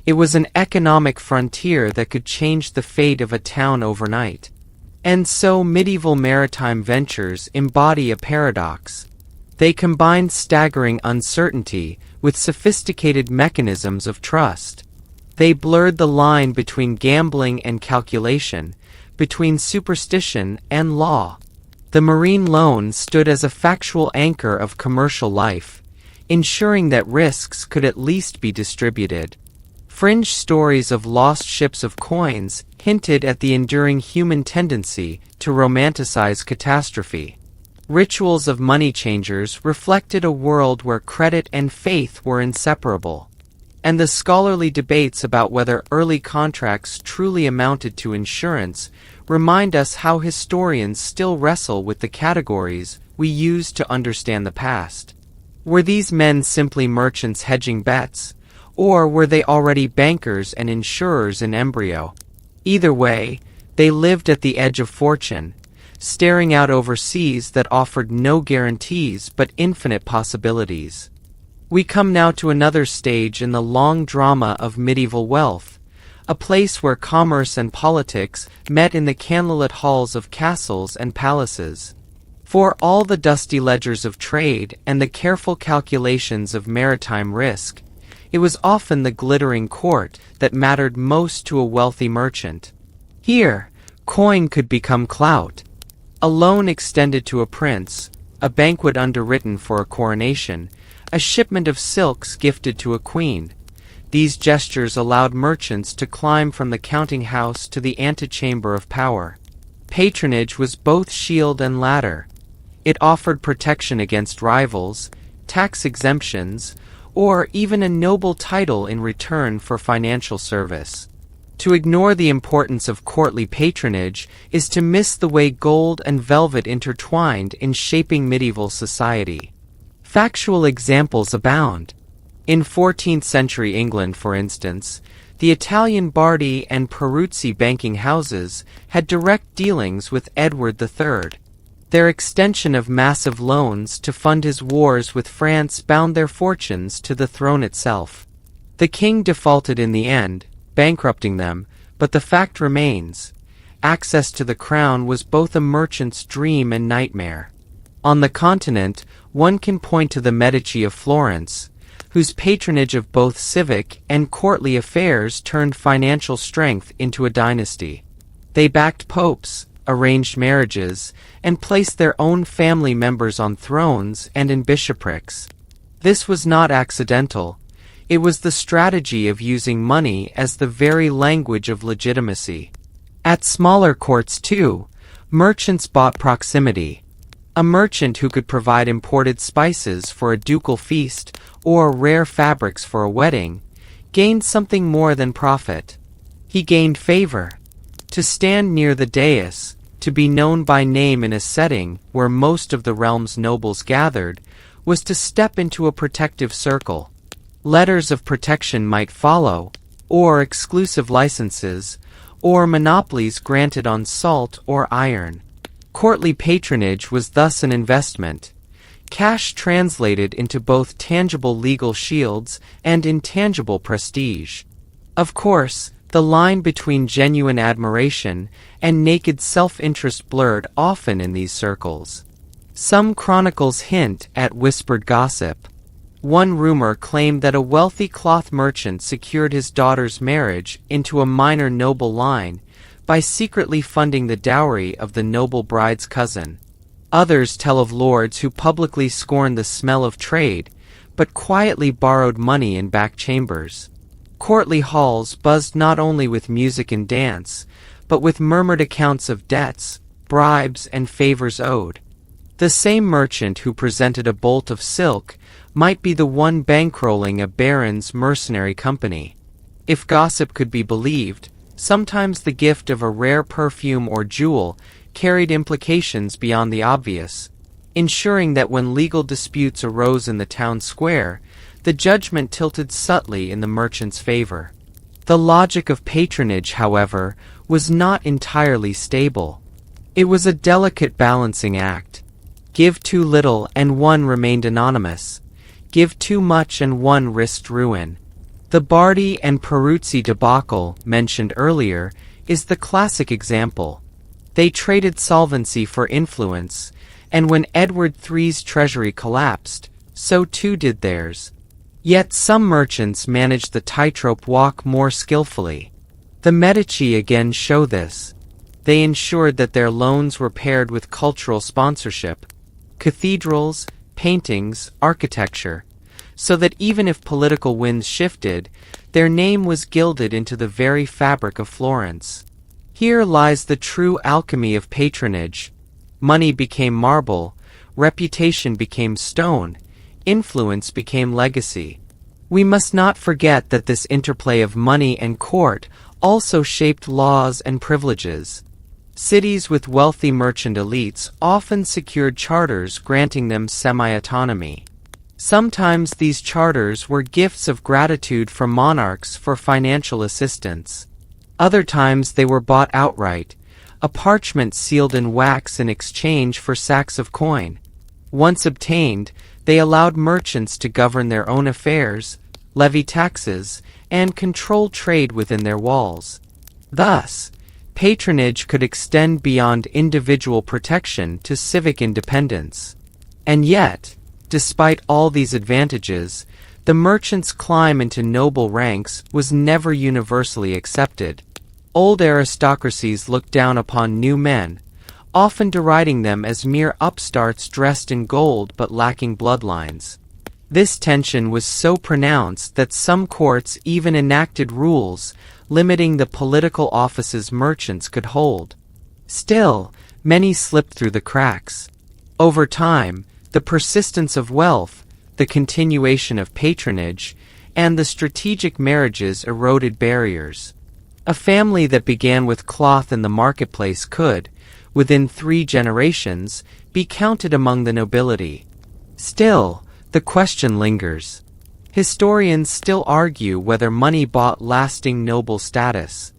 It was an economic frontier that could change the fate of a town overnight. And so medieval maritime ventures embody a paradox. They combined staggering uncertainty with sophisticated mechanisms of trust. They blurred the line between gambling and calculation, between superstition and law. The marine loan stood as a factual anchor of commercial life, ensuring that risks could at least be distributed. Fringe stories of lost ships of coins hinted at the enduring human tendency to romanticize catastrophe. Rituals of money changers reflected a world where credit and faith were inseparable. And the scholarly debates about whether early contracts truly amounted to insurance remind us how historians still wrestle with the categories we use to understand the past. Were these men simply merchants hedging bets, or were they already bankers and insurers in embryo? Either way, They lived at the edge of fortune, staring out over seas that offered no guarantees but infinite possibilities. We come now to another stage in the long drama of medieval wealth, a place where commerce and politics met in the candlelit halls of castles and palaces. For all the dusty ledgers of trade and the careful calculations of maritime risk, it was often the glittering court that mattered most to a wealthy merchant. Here, coin could become clout. A loan extended to a prince, a banquet underwritten for a coronation, a shipment of silks gifted to a queen. These gestures allowed merchants to climb from the counting house to the antechamber of power. Patronage was both shield and ladder. It offered protection against rivals, tax exemptions, or even a noble title in return for financial service. To ignore the importance of courtly patronage is to miss the way gold and velvet intertwined in shaping medieval society. Factual examples abound. In 14th century England, for instance, the Italian Bardi and Peruzzi banking houses had direct dealings with Edward III. Their extension of massive loans to fund his wars with France bound their fortunes to the throne itself. The king defaulted in the end, bankrupting them, but the fact remains: access to the crown was both a merchant's dream and nightmare. On the continent, one can point to the Medici of Florence, whose patronage of both civic and courtly affairs turned financial strength into a dynasty. They backed popes, arranged marriages, and placed their own family members on thrones and in bishoprics. This was not accidental. It was the strategy of using money as the very language of legitimacy. At smaller courts, too, merchants bought proximity. A merchant who could provide imported spices for a ducal feast or rare fabrics for a wedding gained something more than profit. He gained favor. To stand near the dais, to be known by name in a setting where most of the realm's nobles gathered, was to step into a protective circle. Letters of protection might follow, or exclusive licenses, or monopolies granted on salt or iron. Courtly patronage was thus an investment. Cash translated into both tangible legal shields and intangible prestige. Of course, the line between genuine admiration and naked self-interest blurred often in these circles. Some chronicles hint at whispered gossip. One rumor claimed that a wealthy cloth merchant secured his daughter's marriage into a minor noble line by secretly funding the dowry of the noble bride's cousin. Others tell of lords who publicly scorned the smell of trade, but quietly borrowed money in back chambers. Courtly halls buzzed not only with music and dance, but with murmured accounts of debts, bribes, and favors owed. The same merchant who presented a bolt of silk might be the one bankrolling a baron's mercenary company. If gossip could be believed, sometimes the gift of a rare perfume or jewel carried implications beyond the obvious, ensuring that when legal disputes arose in the town square, the judgment tilted subtly in the merchant's favor. The logic of patronage, however, was not entirely stable. It was a delicate balancing act. Give too little and one remained anonymous. Give too much and one risked ruin. The Bardi and Peruzzi debacle, mentioned earlier, is the classic example. They traded solvency for influence, and when Edward III's treasury collapsed, so too did theirs. Yet some merchants managed the tightrope walk more skillfully. The Medici again show this. They ensured that their loans were paired with cultural sponsorship, cathedrals, paintings, architecture, so that even if political winds shifted, their name was gilded into the very fabric of Florence. Here lies the true alchemy of patronage. Money became marble, reputation became stone, influence became legacy. We must not forget that this interplay of money and court also shaped laws and privileges. Cities with wealthy merchant elites often secured charters granting them semi-autonomy. Sometimes these charters were gifts of gratitude from monarchs for financial assistance. Other times they were bought outright, a parchment sealed in wax in exchange for sacks of coin. Once obtained, they allowed merchants to govern their own affairs, levy taxes, and control trade within their walls. Thus, patronage could extend beyond individual protection to civic independence. And yet, despite all these advantages, the merchant's climb into noble ranks was never universally accepted. Old aristocracies looked down upon new men, often deriding them as mere upstarts dressed in gold but lacking bloodlines. This tension was so pronounced that some courts even enacted rules limiting the political offices merchants could hold. Still, many slipped through the cracks. Over time, the persistence of wealth, the continuation of patronage, and the strategic marriages eroded barriers. A family that began with cloth in the marketplace could, within 3 generations, be counted among the nobility. Still, the question lingers. Historians still argue whether money bought lasting noble status.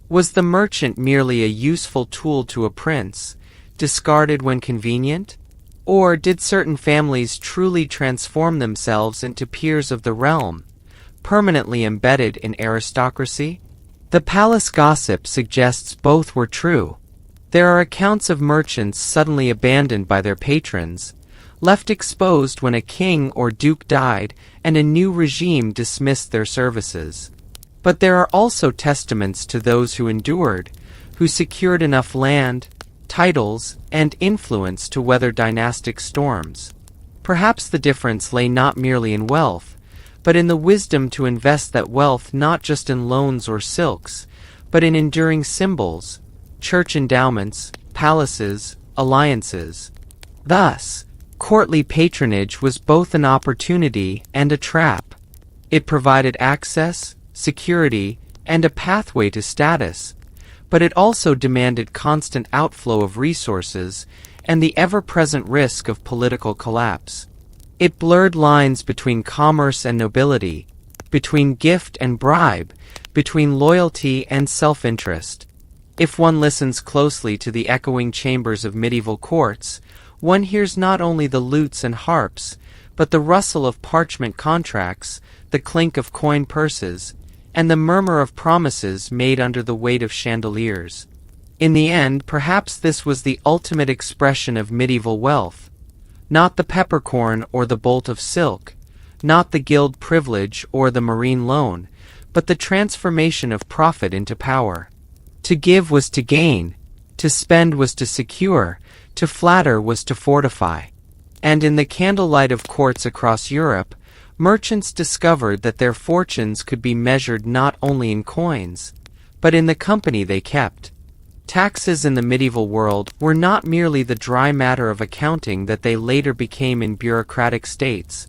Was the merchant merely a useful tool to a prince, discarded when convenient? Or did certain families truly transform themselves into peers of the realm, permanently embedded in aristocracy? The palace gossip suggests both were true. There are accounts of merchants suddenly abandoned by their patrons, left exposed when a king or duke died and a new regime dismissed their services. But there are also testaments to those who endured, who secured enough land, titles, and influence to weather dynastic storms. Perhaps the difference lay not merely in wealth, but in the wisdom to invest that wealth not just in loans or silks, but in enduring symbols, church endowments, palaces, alliances. Thus, courtly patronage was both an opportunity and a trap. It provided access, security, and a pathway to status, but it also demanded constant outflow of resources and the ever-present risk of political collapse. It blurred lines between commerce and nobility, between gift and bribe, between loyalty and self-interest. If one listens closely to the echoing chambers of medieval courts, one hears not only the lutes and harps, but the rustle of parchment contracts, the clink of coin purses, and the murmur of promises made under the weight of chandeliers. In the end, perhaps this was the ultimate expression of medieval wealth. Not the peppercorn or the bolt of silk, not the guild privilege or the marine loan, but the transformation of profit into power. To give was to gain, to spend was to secure, to flatter was to fortify. And in the candlelight of courts across Europe, merchants discovered that their fortunes could be measured not only in coins, but in the company they kept. Taxes in the medieval world were not merely the dry matter of accounting that they later became in bureaucratic states.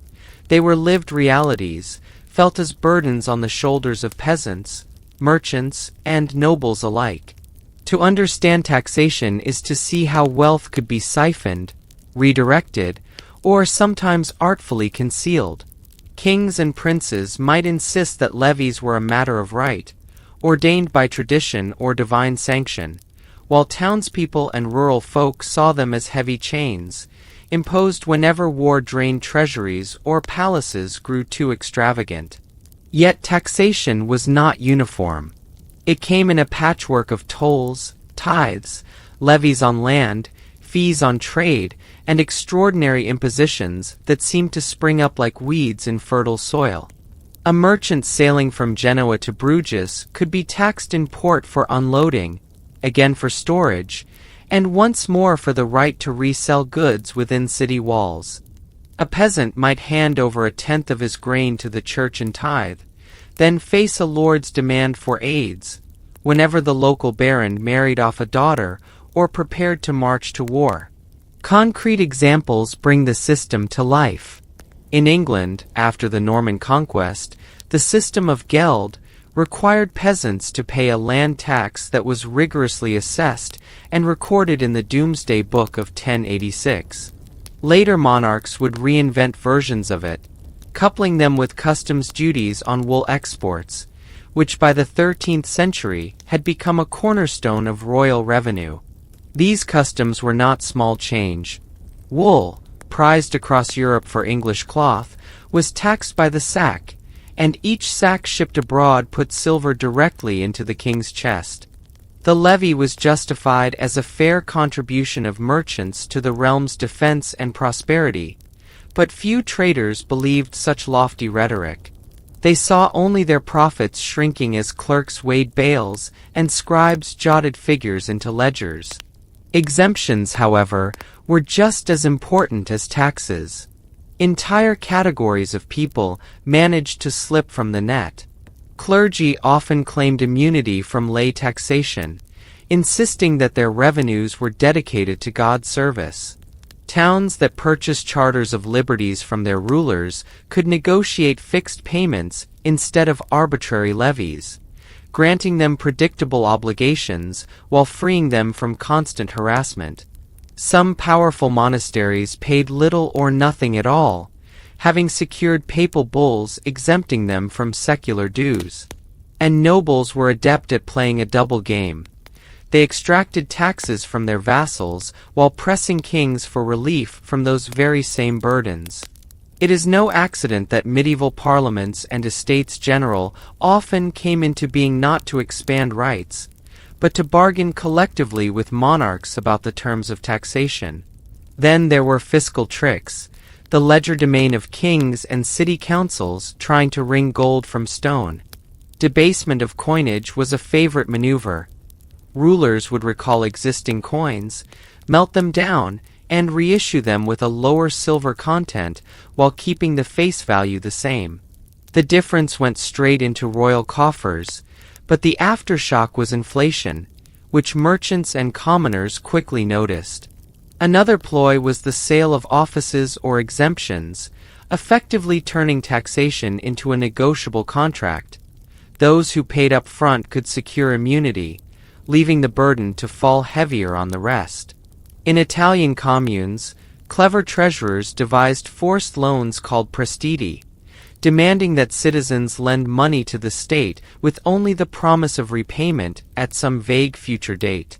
They were lived realities, felt as burdens on the shoulders of peasants, merchants, and nobles alike. To understand taxation is to see how wealth could be siphoned, redirected, or sometimes artfully concealed. Kings and princes might insist that levies were a matter of right, ordained by tradition or divine sanction, while townspeople and rural folk saw them as heavy chains, imposed whenever war drained treasuries or palaces grew too extravagant. Yet taxation was not uniform. It came in a patchwork of tolls, tithes, levies on land, fees on trade, and extraordinary impositions that seemed to spring up like weeds in fertile soil. A merchant sailing from Genoa to Bruges could be taxed in port for unloading, again for storage, and once more for the right to resell goods within city walls. A peasant might hand over a tenth of his grain to the church in tithe, then face a lord's demand for aids, whenever the local baron married off a daughter or prepared to march to war. Concrete examples bring the system to life. In England, after the Norman conquest, the system of geld required peasants to pay a land tax that was rigorously assessed and recorded in the Domesday Book of 1086. Later monarchs would reinvent versions of it, coupling them with customs duties on wool exports, which by the 13th century had become a cornerstone of royal revenue. These customs were not small change. Wool, prized across Europe for English cloth, was taxed by the sack, and each sack shipped abroad put silver directly into the king's chest. The levy was justified as a fair contribution of merchants to the realm's defense and prosperity, but few traders believed such lofty rhetoric. They saw only their profits shrinking as clerks weighed bales and scribes jotted figures into ledgers. Exemptions, however, were just as important as taxes. Entire categories of people managed to slip from the net. Clergy often claimed immunity from lay taxation, insisting that their revenues were dedicated to God's service. Towns that purchased charters of liberties from their rulers could negotiate fixed payments instead of arbitrary levies, granting them predictable obligations while freeing them from constant harassment. Some powerful monasteries paid little or nothing at all, having secured papal bulls exempting them from secular dues. And nobles were adept at playing a double game. They extracted taxes from their vassals while pressing kings for relief from those very same burdens. It is no accident that medieval parliaments and estates general often came into being not to expand rights, but to bargain collectively with monarchs about the terms of taxation. Then there were fiscal tricks, the legerdemain of kings and city councils trying to wring gold from stone. Debasement of coinage was a favorite maneuver. Rulers would recall existing coins, melt them down, and reissue them with a lower silver content while keeping the face value the same. The difference went straight into royal coffers, but the aftershock was inflation, which merchants and commoners quickly noticed. Another ploy was the sale of offices or exemptions, effectively turning taxation into a negotiable contract. Those who paid up front could secure immunity, leaving the burden to fall heavier on the rest. In Italian communes, clever treasurers devised forced loans called prestiti, demanding that citizens lend money to the state with only the promise of repayment at some vague future date.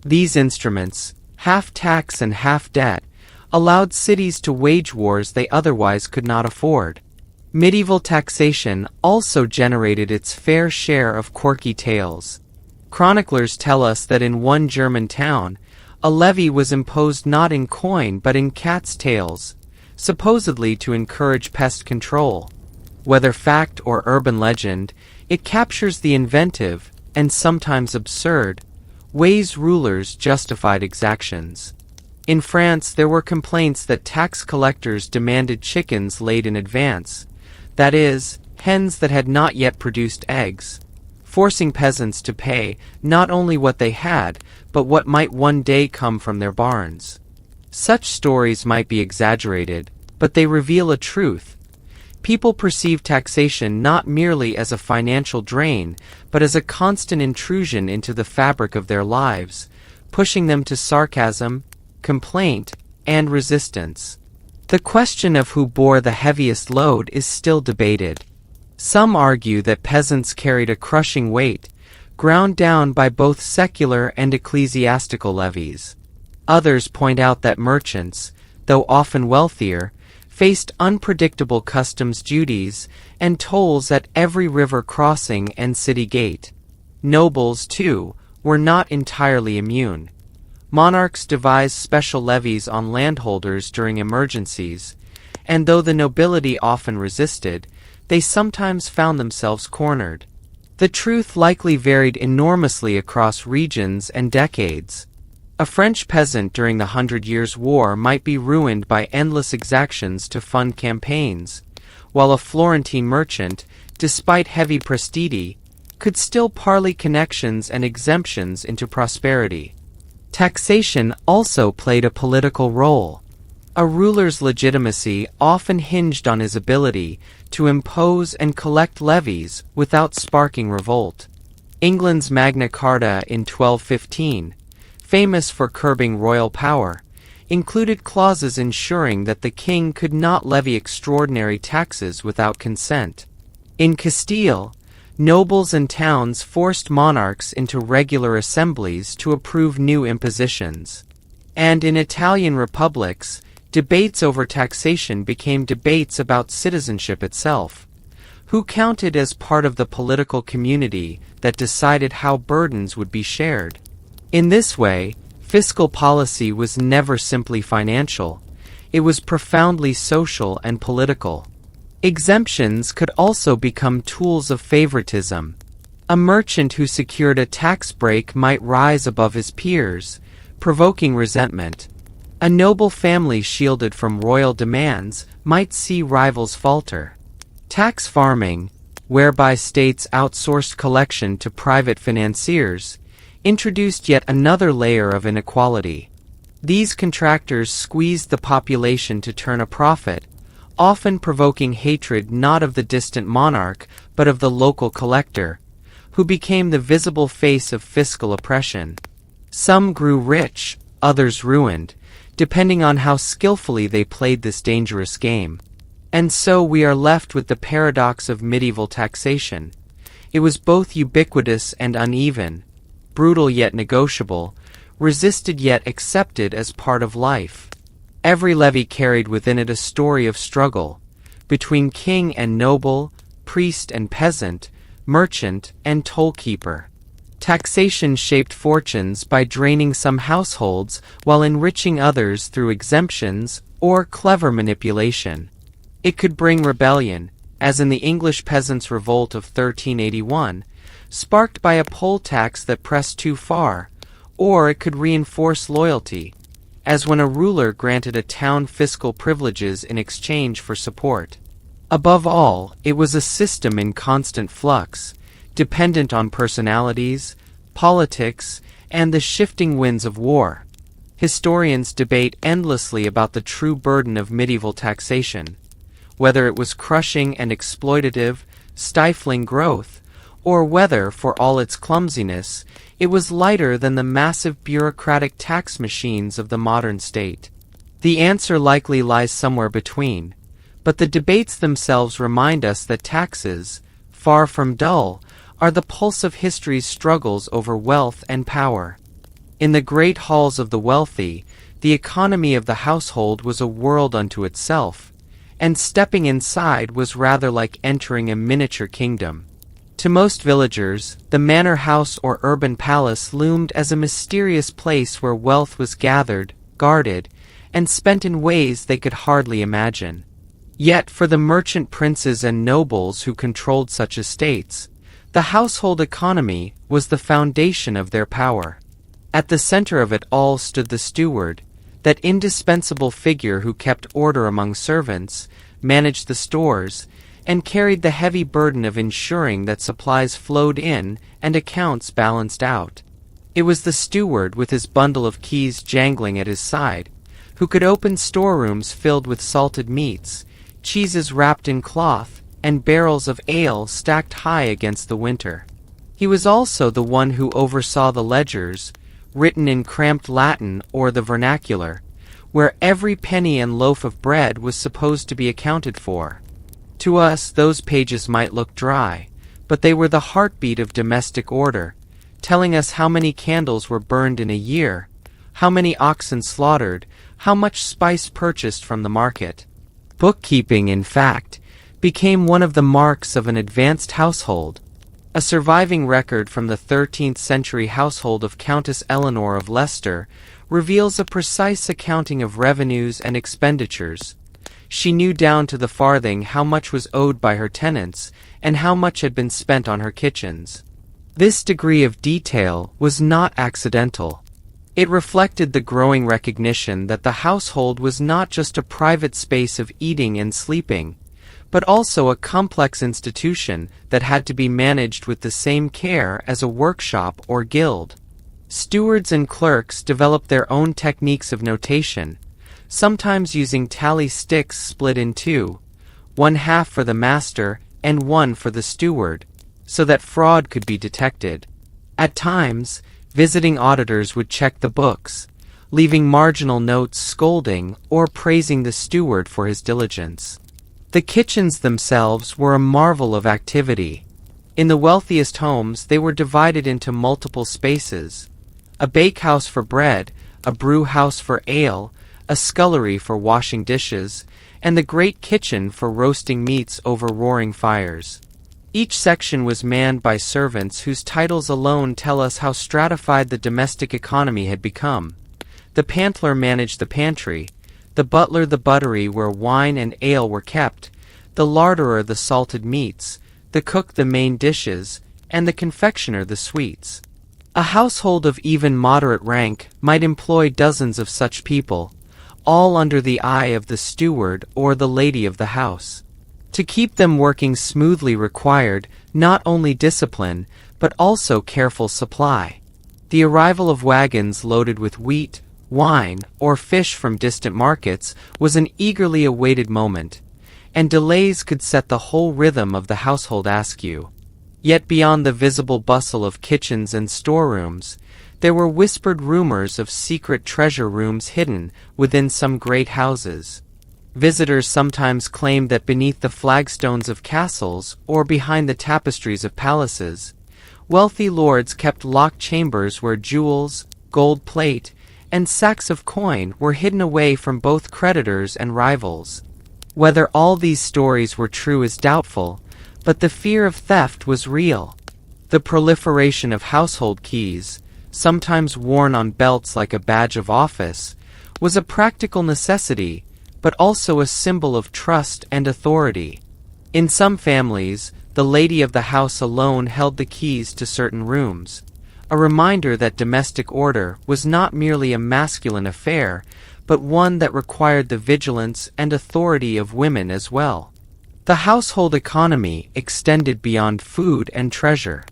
These instruments, half tax and half debt, allowed cities to wage wars they otherwise could not afford. Medieval taxation also generated its fair share of quirky tales. Chroniclers tell us that in one German town, a levy was imposed not in coin but in cats' tails, supposedly to encourage pest control. Whether fact or urban legend, it captures the inventive, and sometimes absurd, ways rulers justified exactions. In France, there were complaints that tax collectors demanded chickens laid in advance, that is, hens that had not yet produced eggs, forcing peasants to pay not only what they had, but what might one day come from their barns. Such stories might be exaggerated, but they reveal a truth. People perceive taxation not merely as a financial drain, but as a constant intrusion into the fabric of their lives, pushing them to sarcasm, complaint, and resistance. The question of who bore the heaviest load is still debated. Some argue that peasants carried a crushing weight, ground down by both secular and ecclesiastical levies. Others point out that merchants, though often wealthier, faced unpredictable customs duties and tolls at every river crossing and city gate. Nobles, too, were not entirely immune. Monarchs devised special levies on landholders during emergencies, and though the nobility often resisted, they sometimes found themselves cornered. The truth likely varied enormously across regions and decades. A French peasant during the 100 Years' War might be ruined by endless exactions to fund campaigns, while a Florentine merchant, despite heavy prestiti, could still parley connections and exemptions into prosperity. Taxation also played a political role. A ruler's legitimacy often hinged on his ability to impose and collect levies without sparking revolt. England's Magna Carta in 1215, famous for curbing royal power, included clauses ensuring that the king could not levy extraordinary taxes without consent. In Castile, Nobles and towns forced monarchs into regular assemblies to approve new impositions. And in Italian republics, debates over taxation became debates about citizenship itself. Who counted as part of the political community that decided how burdens would be shared? In this way, fiscal policy was never simply financial. It was profoundly social and political. Exemptions could also become tools of favoritism. A merchant who secured a tax break might rise above his peers, provoking resentment. A noble family shielded from royal demands might see rivals falter. Tax farming, whereby states outsourced collection to private financiers, introduced yet another layer of inequality. These contractors squeezed the population to turn a profit, often provoking hatred not of the distant monarch but of the local collector, who became the visible face of fiscal oppression. Some grew rich, others ruined, depending on how skillfully they played this dangerous game. And so we are left with the paradox of medieval taxation. It was both ubiquitous and uneven, brutal yet negotiable, resisted yet accepted as part of life. Every levy carried within it a story of struggle, between king and noble, priest and peasant, merchant and toll-keeper. Taxation shaped fortunes by draining some households while enriching others through exemptions or clever manipulation. It could bring rebellion, as in the English peasants' revolt of 1381, sparked by a poll tax that pressed too far, or it could reinforce loyalty, as when a ruler granted a town fiscal privileges in exchange for support. Above all, it was a system in constant flux, dependent on personalities, politics, and the shifting winds of war. Historians debate endlessly about the true burden of medieval taxation, whether it was crushing and exploitative, stifling growth, or whether, for all its clumsiness, it was lighter than the massive bureaucratic tax machines of the modern state. The answer likely lies somewhere between, but the debates themselves remind us that taxes, far from dull, are the pulse of history's struggles over wealth and power. In the great halls of the wealthy, the economy of the household was a world unto itself, and stepping inside was rather like entering a miniature kingdom. To most villagers, the manor house or urban palace loomed as a mysterious place where wealth was gathered, guarded, and spent in ways they could hardly imagine. Yet for the merchant princes and nobles who controlled such estates, the household economy was the foundation of their power. At the center of it all stood the steward, that indispensable figure who kept order among servants, managed the stores, and carried the heavy burden of ensuring that supplies flowed in and accounts balanced out. It was the steward with his bundle of keys jangling at his side, who could open storerooms filled with salted meats, cheeses wrapped in cloth, and barrels of ale stacked high against the winter. He was also the one who oversaw the ledgers, written in cramped Latin or the vernacular, where every penny and loaf of bread was supposed to be accounted for. To us, those pages might look dry, but they were the heartbeat of domestic order, telling us how many candles were burned in a year, how many oxen slaughtered, how much spice purchased from the market. Bookkeeping, in fact, became one of the marks of an advanced household. A surviving record from the 13th century household of Countess Eleanor of Leicester reveals a precise accounting of revenues and expenditures. She knew down to the farthing how much was owed by her tenants and how much had been spent on her kitchens. This degree of detail was not accidental. It reflected the growing recognition that the household was not just a private space of eating and sleeping, but also a complex institution that had to be managed with the same care as a workshop or guild. Stewards and clerks developed their own techniques of notation, sometimes using tally sticks split in two, one half for the master and one for the steward, so that fraud could be detected. At times, visiting auditors would check the books, leaving marginal notes scolding or praising the steward for his diligence. The kitchens themselves were a marvel of activity. In the wealthiest homes, they were divided into multiple spaces: a bakehouse for bread, a brew house for ale, a scullery for washing dishes, and the great kitchen for roasting meats over roaring fires. Each section was manned by servants whose titles alone tell us how stratified the domestic economy had become. The pantler managed the pantry, the butler the buttery where wine and ale were kept, the larderer the salted meats, the cook the main dishes, and the confectioner the sweets. A household of even moderate rank might employ dozens of such people, all under the eye of the steward or the lady of the house. To keep them working smoothly required not only discipline, but also careful supply. The arrival of wagons loaded with wheat, wine, or fish from distant markets was an eagerly awaited moment, and delays could set the whole rhythm of the household askew. Yet beyond the visible bustle of kitchens and storerooms, there were whispered rumors of secret treasure rooms hidden within some great houses. Visitors sometimes claimed that beneath the flagstones of castles or behind the tapestries of palaces, wealthy lords kept locked chambers where jewels, gold plate, and sacks of coin were hidden away from both creditors and rivals. Whether all these stories were true is doubtful, but the fear of theft was real. The proliferation of household keys, sometimes worn on belts like a badge of office, was a practical necessity, but also a symbol of trust and authority. In some families, the lady of the house alone held the keys to certain rooms, a reminder that domestic order was not merely a masculine affair, but one that required the vigilance and authority of women as well. The household economy extended beyond food and treasure.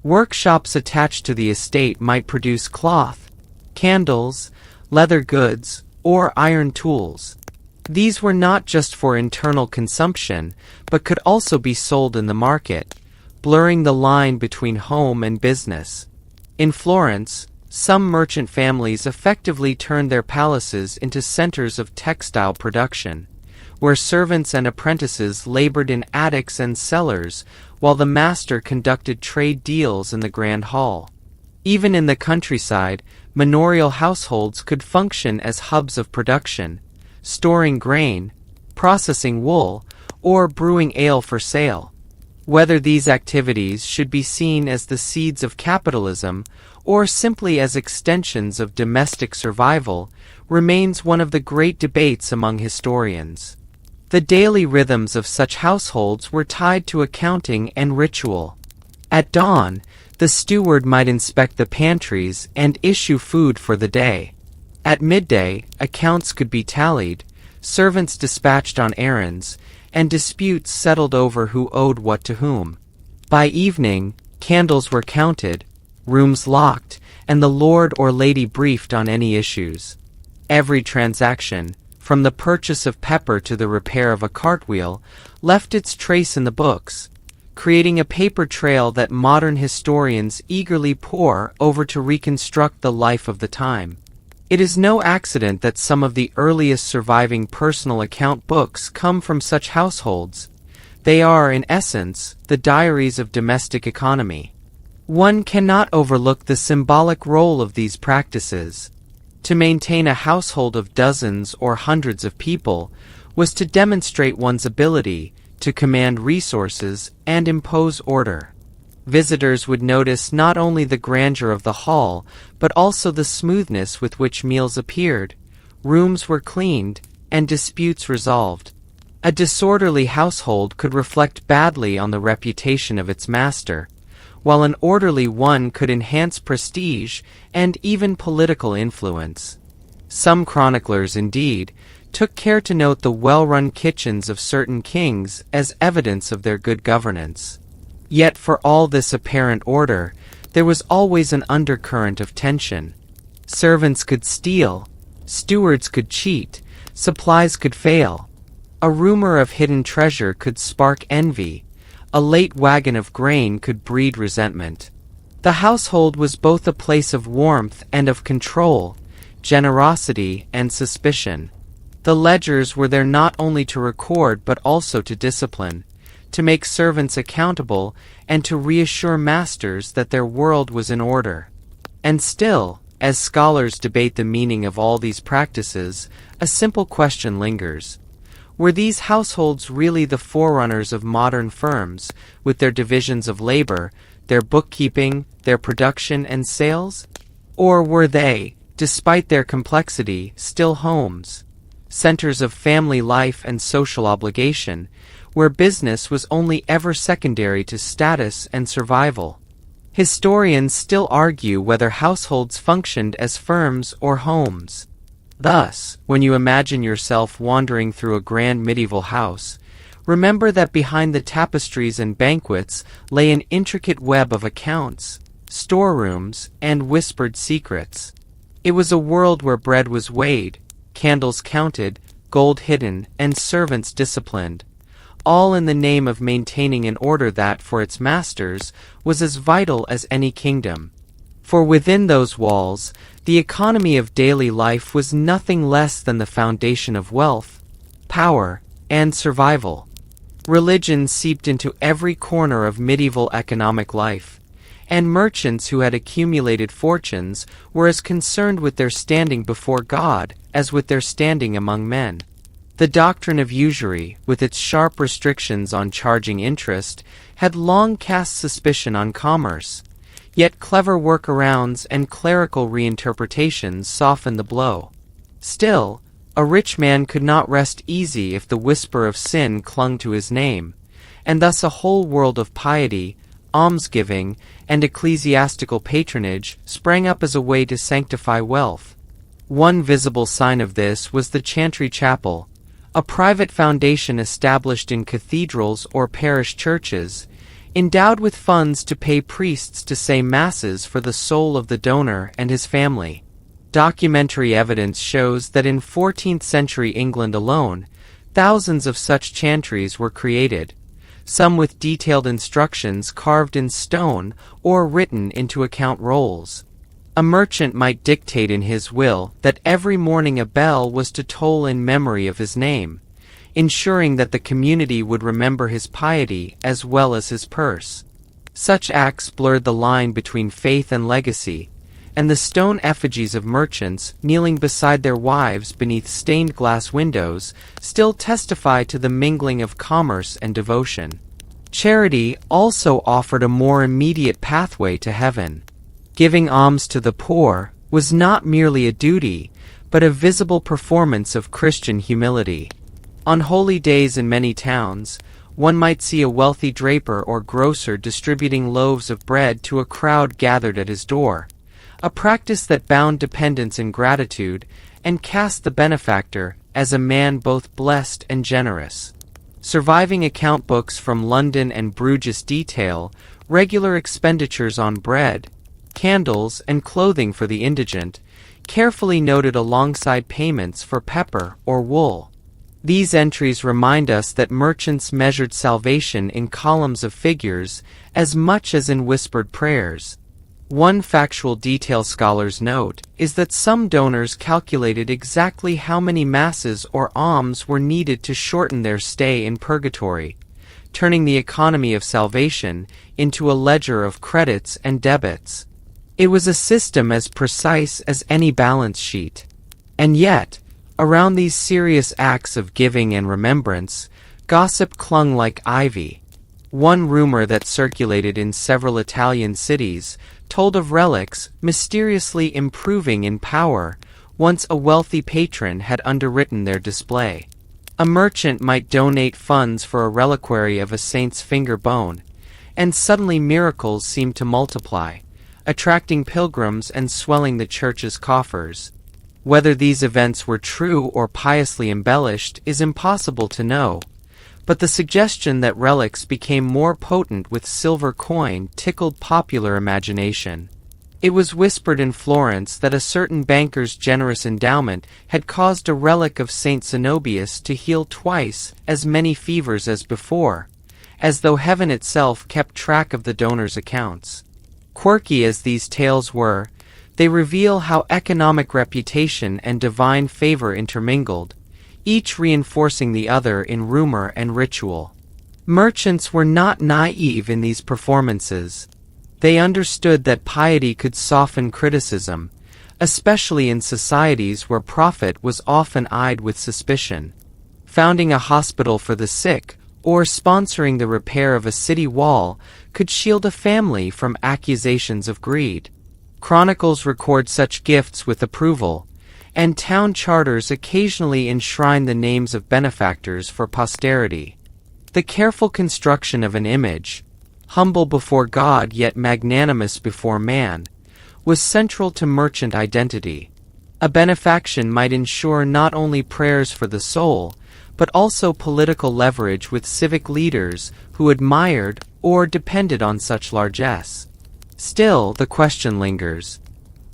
Workshops attached to the estate might produce cloth, candles, leather goods, or iron tools. These were not just for internal consumption, but could also be sold in the market, blurring the line between home and business. In Florence, some merchant families effectively turned their palaces into centers of textile production, where servants and apprentices labored in attics and cellars while the master conducted trade deals in the grand hall. Even in the countryside, manorial households could function as hubs of production, storing grain, processing wool, or brewing ale for sale. Whether these activities should be seen as the seeds of capitalism or simply as extensions of domestic survival remains one of the great debates among historians. The daily rhythms of such households were tied to accounting and ritual. At dawn, the steward might inspect the pantries and issue food for the day. At midday, accounts could be tallied, servants dispatched on errands, and disputes settled over who owed what to whom. By evening, candles were counted, rooms locked, and the lord or lady briefed on any issues. Every transaction, from the purchase of pepper to the repair of a cartwheel, left its trace in the books, creating a paper trail that modern historians eagerly pore over to reconstruct the life of the time. It is no accident that some of the earliest surviving personal account books come from such households. They are, in essence, the diaries of domestic economy. One cannot overlook the symbolic role of these practices. To maintain a household of dozens or hundreds of people was to demonstrate one's ability to command resources and impose order. Visitors would notice not only the grandeur of the hall, but also the smoothness with which meals appeared, rooms were cleaned, and disputes resolved. A disorderly household could reflect badly on the reputation of its master, while an orderly one could enhance prestige and even political influence. Some chroniclers, indeed, took care to note the well-run kitchens of certain kings as evidence of their good governance. Yet for all this apparent order, there was always an undercurrent of tension. Servants could steal, stewards could cheat, supplies could fail. A rumor of hidden treasure could spark envy, a late wagon of grain could breed resentment. The household was both a place of warmth and of control, generosity and suspicion. The ledgers were there not only to record but also to discipline, to make servants accountable, and to reassure masters that their world was in order. And still, as scholars debate the meaning of all these practices, a simple question lingers. Were these households really the forerunners of modern firms, with their divisions of labor, their bookkeeping, their production and sales? Or were they, despite their complexity, still homes, centers of family life and social obligation, where business was only ever secondary to status and survival? Historians still argue whether households functioned as firms or homes. Thus, when you imagine yourself wandering through a grand medieval house, remember that behind the tapestries and banquets lay an intricate web of accounts, storerooms, and whispered secrets. It was a world where bread was weighed, candles counted, gold hidden, and servants disciplined, all in the name of maintaining an order that, for its masters, was as vital as any kingdom. For within those walls, the economy of daily life was nothing less than the foundation of wealth, power, and survival. Religion seeped into every corner of medieval economic life, and merchants who had accumulated fortunes were as concerned with their standing before God as with their standing among men. The doctrine of usury, with its sharp restrictions on charging interest, had long cast suspicion on commerce. Yet clever workarounds and clerical reinterpretations softened the blow. Still, a rich man could not rest easy if the whisper of sin clung to his name, and thus a whole world of piety, almsgiving, and ecclesiastical patronage sprang up as a way to sanctify wealth. One visible sign of this was the chantry chapel, a private foundation established in cathedrals or parish churches, endowed with funds to pay priests to say masses for the soul of the donor and his family. Documentary evidence shows that in 14th century England alone, thousands of such chantries were created, some with detailed instructions carved in stone or written into account rolls. A merchant might dictate in his will that every morning a bell was to toll in memory of his name, ensuring that the community would remember his piety as well as his purse. Such acts blurred the line between faith and legacy, and the stone effigies of merchants kneeling beside their wives beneath stained glass windows still testify to the mingling of commerce and devotion. Charity also offered a more immediate pathway to heaven. Giving alms to the poor was not merely a duty, but a visible performance of Christian humility. On holy days in many towns, one might see a wealthy draper or grocer distributing loaves of bread to a crowd gathered at his door, a practice that bound dependence in gratitude and cast the benefactor as a man both blessed and generous. Surviving account books from London and Bruges detail regular expenditures on bread, candles, and clothing for the indigent, carefully noted alongside payments for pepper or wool. These entries remind us that merchants measured salvation in columns of figures as much as in whispered prayers. One factual detail scholars note is that some donors calculated exactly how many masses or alms were needed to shorten their stay in purgatory, turning the economy of salvation into a ledger of credits and debits. It was a system as precise as any balance sheet. And yet, around these serious acts of giving and remembrance, gossip clung like ivy. One rumor that circulated in several Italian cities told of relics mysteriously improving in power once a wealthy patron had underwritten their display. A merchant might donate funds for a reliquary of a saint's finger bone, and suddenly miracles seemed to multiply, attracting pilgrims and swelling the church's coffers. Whether these events were true or piously embellished is impossible to know, but the suggestion that relics became more potent with silver coin tickled popular imagination. It was whispered in Florence that a certain banker's generous endowment had caused a relic of Saint Zenobius to heal twice as many fevers as before, as though heaven itself kept track of the donor's accounts. Quirky as these tales were, they reveal how economic reputation and divine favor intermingled, each reinforcing the other in rumor and ritual. Merchants were not naive in these performances. They understood that piety could soften criticism, especially in societies where profit was often eyed with suspicion. Founding a hospital for the sick, or sponsoring the repair of a city wall, could shield a family from accusations of greed. Chronicles record such gifts with approval, and town charters occasionally enshrine the names of benefactors for posterity. The careful construction of an image, humble before God yet magnanimous before man, was central to merchant identity. A benefaction might ensure not only prayers for the soul, but also political leverage with civic leaders who admired or depended on such largesse. Still, the question lingers.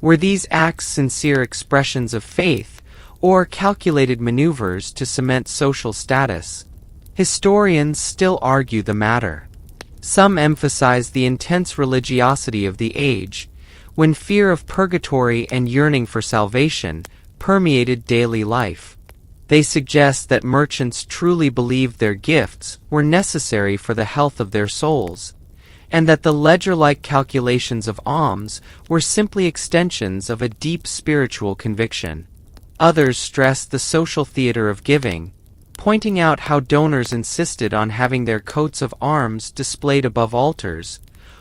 Were these acts sincere expressions of faith, or calculated maneuvers to cement social status? Historians still argue the matter. Some emphasize the intense religiosity of the age, when fear of purgatory and yearning for salvation permeated daily life. They suggest that merchants truly believed their gifts were necessary for the health of their souls, and that the ledger-like calculations of alms were simply extensions of a deep spiritual conviction. Others stress the social theater of giving, pointing out how donors insisted on having their coats of arms displayed above altars,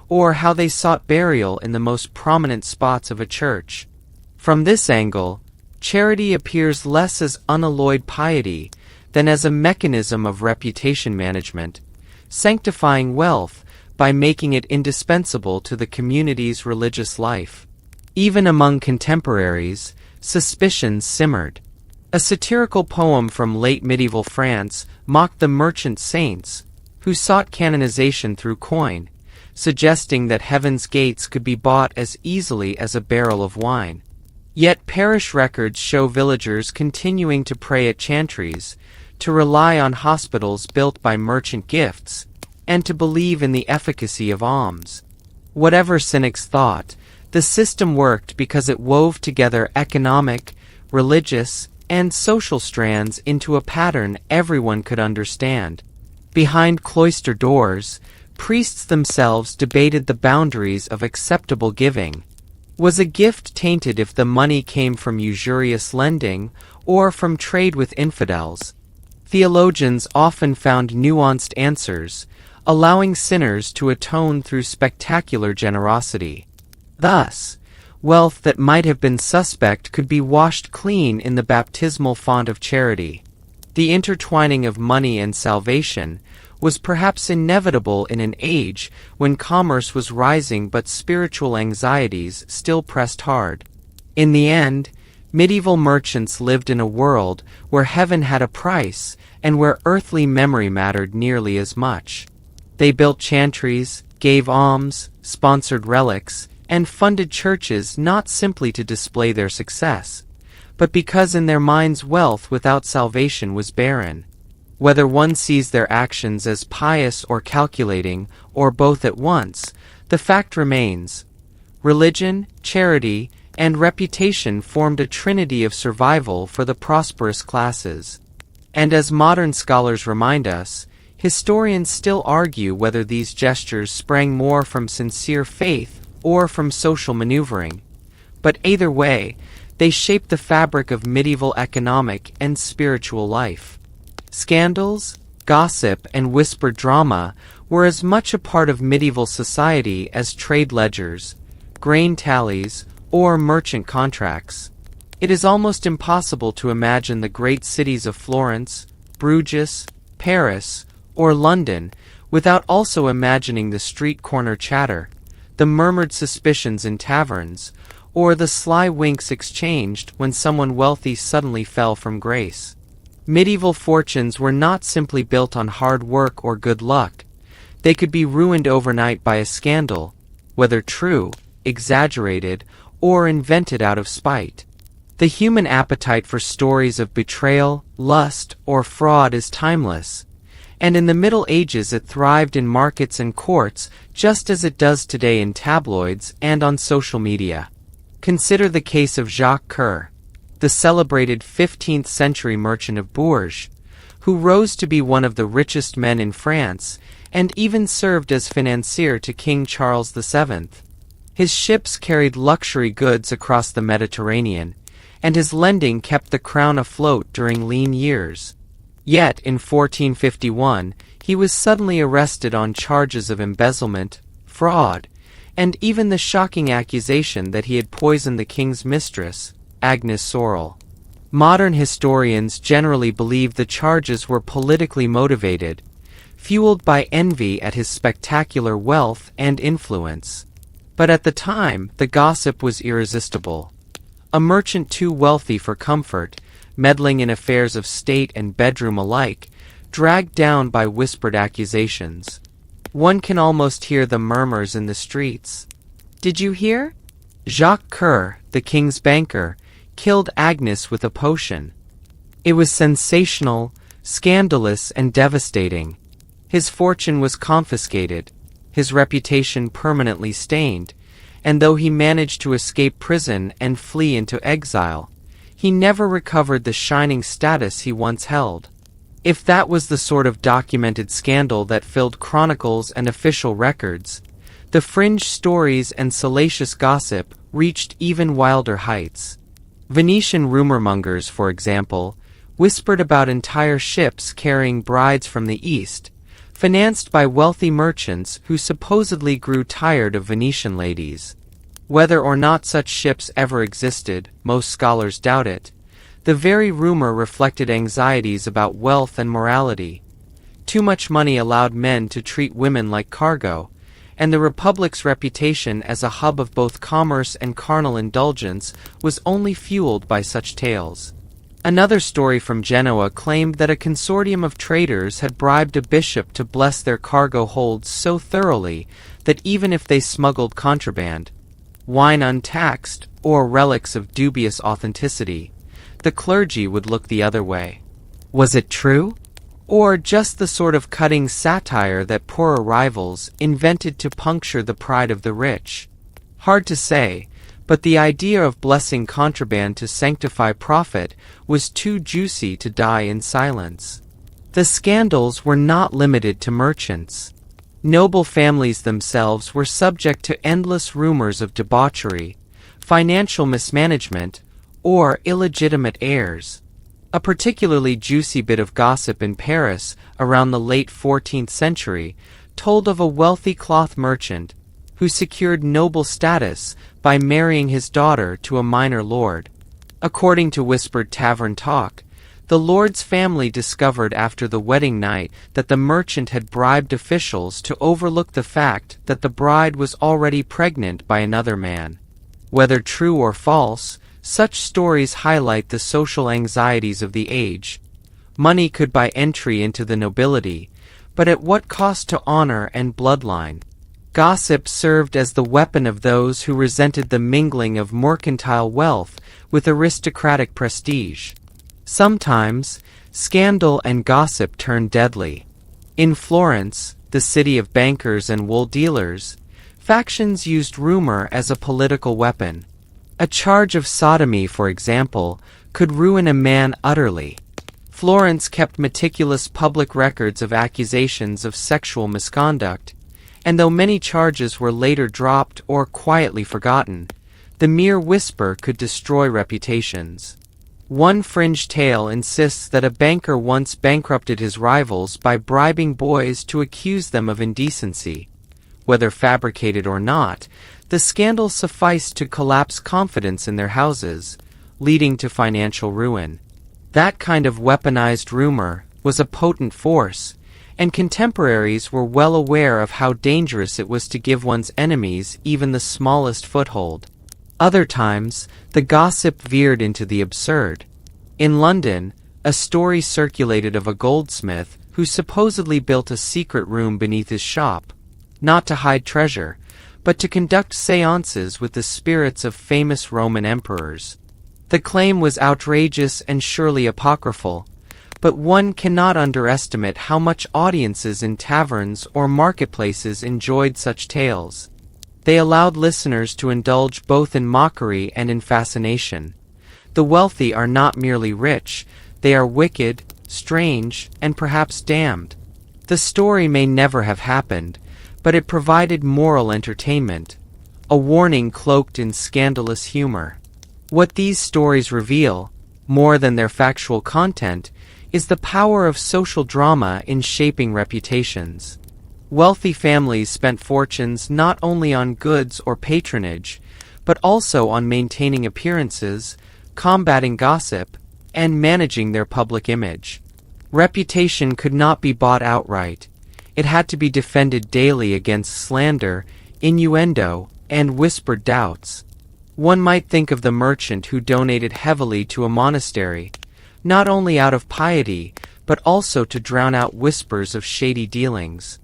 or how they sought burial in the most prominent spots of a church. From this angle, charity appears less as unalloyed piety than as a mechanism of reputation management, sanctifying wealth by making it indispensable to the community's religious life. Even among contemporaries, suspicions simmered. A satirical poem from late medieval France mocked the merchant saints, who sought canonization through coin, suggesting that heaven's gates could be bought as easily as a barrel of wine. Yet parish records show villagers continuing to pray at chantries, to rely on hospitals built by merchant gifts, and to believe in the efficacy of alms. Whatever cynics thought, the system worked because it wove together economic, religious, and social strands into a pattern everyone could understand. Behind cloister doors, priests themselves debated the boundaries of acceptable giving. Was a gift tainted if the money came from usurious lending or from trade with infidels? Theologians often found nuanced answers, allowing sinners to atone through spectacular generosity. Thus, wealth that might have been suspect could be washed clean in the baptismal font of charity. The intertwining of money and salvation was perhaps inevitable in an age when commerce was rising but spiritual anxieties still pressed hard. In the end, medieval merchants lived in a world where heaven had a price and where earthly memory mattered nearly as much. They built chantries, gave alms, sponsored relics, and funded churches not simply to display their success, but because in their minds wealth without salvation was barren. Whether one sees their actions as pious or calculating, or both at once, the fact remains. Religion, charity, and reputation formed a trinity of survival for the prosperous classes. And as modern scholars remind us, historians still argue whether these gestures sprang more from sincere faith or from social maneuvering. But either way, they shaped the fabric of medieval economic and spiritual life. Scandals, gossip, and whispered drama were as much a part of medieval society as trade ledgers, grain tallies, or merchant contracts. It is almost impossible to imagine the great cities of Florence, Bruges, Paris, or London without also imagining the street corner chatter, the murmured suspicions in taverns, or the sly winks exchanged when someone wealthy suddenly fell from grace. Medieval fortunes were not simply built on hard work or good luck. They could be ruined overnight by a scandal, whether true, exaggerated, or invented out of spite. The human appetite for stories of betrayal, lust, or fraud is timeless, and in the Middle Ages it thrived in markets and courts just as it does today in tabloids and on social media. Consider the case of Jacques Coeur, the celebrated 15th-century merchant of Bourges, who rose to be one of the richest men in France, and even served as financier to King Charles VII. His ships carried luxury goods across the Mediterranean, and his lending kept the crown afloat during lean years. Yet, in 1451, he was suddenly arrested on charges of embezzlement, fraud, and even the shocking accusation that he had poisoned the king's mistress, Agnes Sorel. Modern historians generally believe the charges were politically motivated, fueled by envy at his spectacular wealth and influence. But at the time, the gossip was irresistible. A merchant too wealthy for comfort, meddling in affairs of state and bedroom alike, dragged down by whispered accusations. One can almost hear the murmurs in the streets. "Did you hear? Jacques Coeur, the king's banker, killed Agnes with a potion." It was sensational, scandalous, and devastating. His fortune was confiscated, his reputation permanently stained, and though he managed to escape prison and flee into exile, he never recovered the shining status he once held. If that was the sort of documented scandal that filled chronicles and official records, the fringe stories and salacious gossip reached even wilder heights. Venetian rumor-mongers, for example, whispered about entire ships carrying brides from the East, financed by wealthy merchants who supposedly grew tired of Venetian ladies. Whether or not such ships ever existed, most scholars doubt it. The very rumor reflected anxieties about wealth and morality. Too much money allowed men to treat women like cargo, and the Republic's reputation as a hub of both commerce and carnal indulgence was only fueled by such tales. Another story from Genoa claimed that a consortium of traders had bribed a bishop to bless their cargo holds so thoroughly that even if they smuggled contraband, wine untaxed, or relics of dubious authenticity, the clergy would look the other way. Was it true? Or just the sort of cutting satire that poorer rivals invented to puncture the pride of the rich? Hard to say, but the idea of blessing contraband to sanctify profit was too juicy to die in silence. The scandals were not limited to merchants. Noble families themselves were subject to endless rumors of debauchery, financial mismanagement, or illegitimate heirs. A particularly juicy bit of gossip in Paris around the late 14th century told of a wealthy cloth merchant who secured noble status by marrying his daughter to a minor lord. According to whispered tavern talk, the lord's family discovered after the wedding night that the merchant had bribed officials to overlook the fact that the bride was already pregnant by another man. Whether true or false, such stories highlight the social anxieties of the age. Money could buy entry into the nobility, but at what cost to honor and bloodline? Gossip served as the weapon of those who resented the mingling of mercantile wealth with aristocratic prestige. Sometimes, scandal and gossip turned deadly. In Florence, the city of bankers and wool dealers, factions used rumor as a political weapon. A charge of sodomy, for example, could ruin a man utterly. Florence kept meticulous public records of accusations of sexual misconduct, and though many charges were later dropped or quietly forgotten, the mere whisper could destroy reputations. One fringe tale insists that a banker once bankrupted his rivals by bribing boys to accuse them of indecency. Whether fabricated or not, the scandal sufficed to collapse confidence in their houses, leading to financial ruin. That kind of weaponized rumor was a potent force, and contemporaries were well aware of how dangerous it was to give one's enemies even the smallest foothold. Other times, the gossip veered into the absurd. In London, a story circulated of a goldsmith who supposedly built a secret room beneath his shop, not to hide treasure, but to conduct seances with the spirits of famous Roman emperors. The claim was outrageous and surely apocryphal, but one cannot underestimate how much audiences in taverns or marketplaces enjoyed such tales. They allowed listeners to indulge both in mockery and in fascination. The wealthy are not merely rich, they are wicked, strange, and perhaps damned. The story may never have happened, but it provided moral entertainment, a warning cloaked in scandalous humor. What these stories reveal, more than their factual content, is the power of social drama in shaping reputations. Wealthy families spent fortunes not only on goods or patronage, but also on maintaining appearances, combating gossip, and managing their public image. Reputation could not be bought outright. It had to be defended daily against slander, innuendo, and whispered doubts. One might think of the merchant who donated heavily to a monastery, not only out of piety, but also to drown out whispers of shady dealings.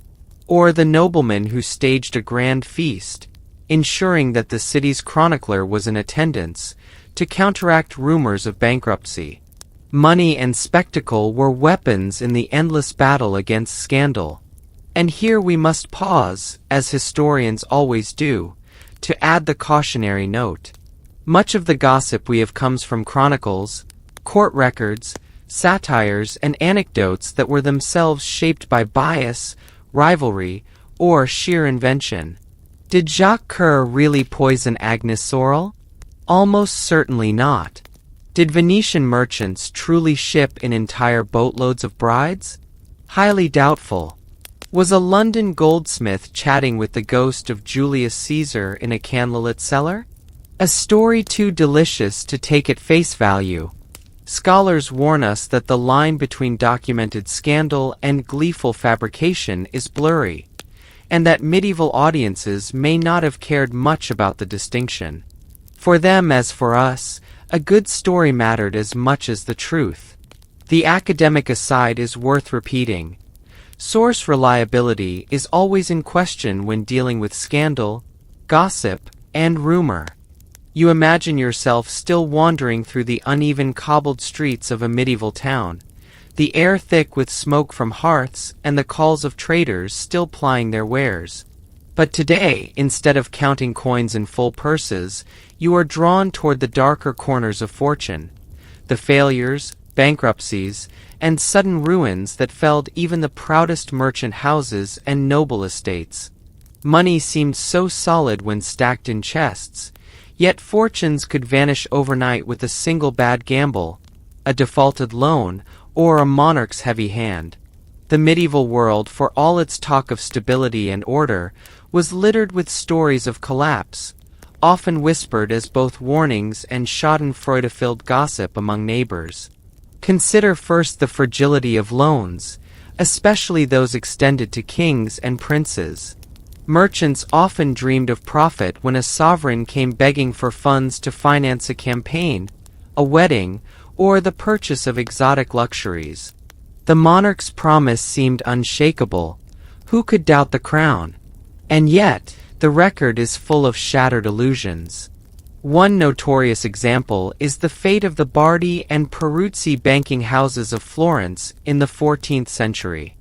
Or the nobleman who staged a grand feast, ensuring that the city's chronicler was in attendance, to counteract rumors of bankruptcy. Money and spectacle were weapons in the endless battle against scandal. And here we must pause, as historians always do, to add the cautionary note. Much of the gossip we have comes from chronicles, court records, satires, and anecdotes that were themselves shaped by bias, rivalry, or sheer invention. Did Jacques Coeur really poison Agnes Sorel? Almost certainly not. Did Venetian merchants truly ship in entire boatloads of brides? Highly doubtful. Was a London goldsmith chatting with the ghost of Julius Caesar in a candlelit cellar? A story too delicious to take at face value. Scholars warn us that the line between documented scandal and gleeful fabrication is blurry, and that medieval audiences may not have cared much about the distinction. For them, as for us, a good story mattered as much as the truth. The academic aside is worth repeating. Source reliability is always in question when dealing with scandal, gossip, and rumor. You imagine yourself still wandering through the uneven cobbled streets of a medieval town, the air thick with smoke from hearths and the calls of traders still plying their wares. But today, instead of counting coins in full purses, you are drawn toward the darker corners of fortune, the failures, bankruptcies, and sudden ruins that felled even the proudest merchant houses and noble estates. Money seemed so solid when stacked in chests, yet fortunes could vanish overnight with a single bad gamble, a defaulted loan, or a monarch's heavy hand. The medieval world, for all its talk of stability and order, was littered with stories of collapse, often whispered as both warnings and schadenfreude-filled gossip among neighbors. Consider first the fragility of loans, especially those extended to kings and princes. Merchants often dreamed of profit when a sovereign came begging for funds to finance a campaign, a wedding, or the purchase of exotic luxuries. The monarch's promise seemed unshakable. Who could doubt the crown? And yet, the record is full of shattered illusions. One notorious example is the fate of the Bardi and Peruzzi banking houses of Florence in the 14th century.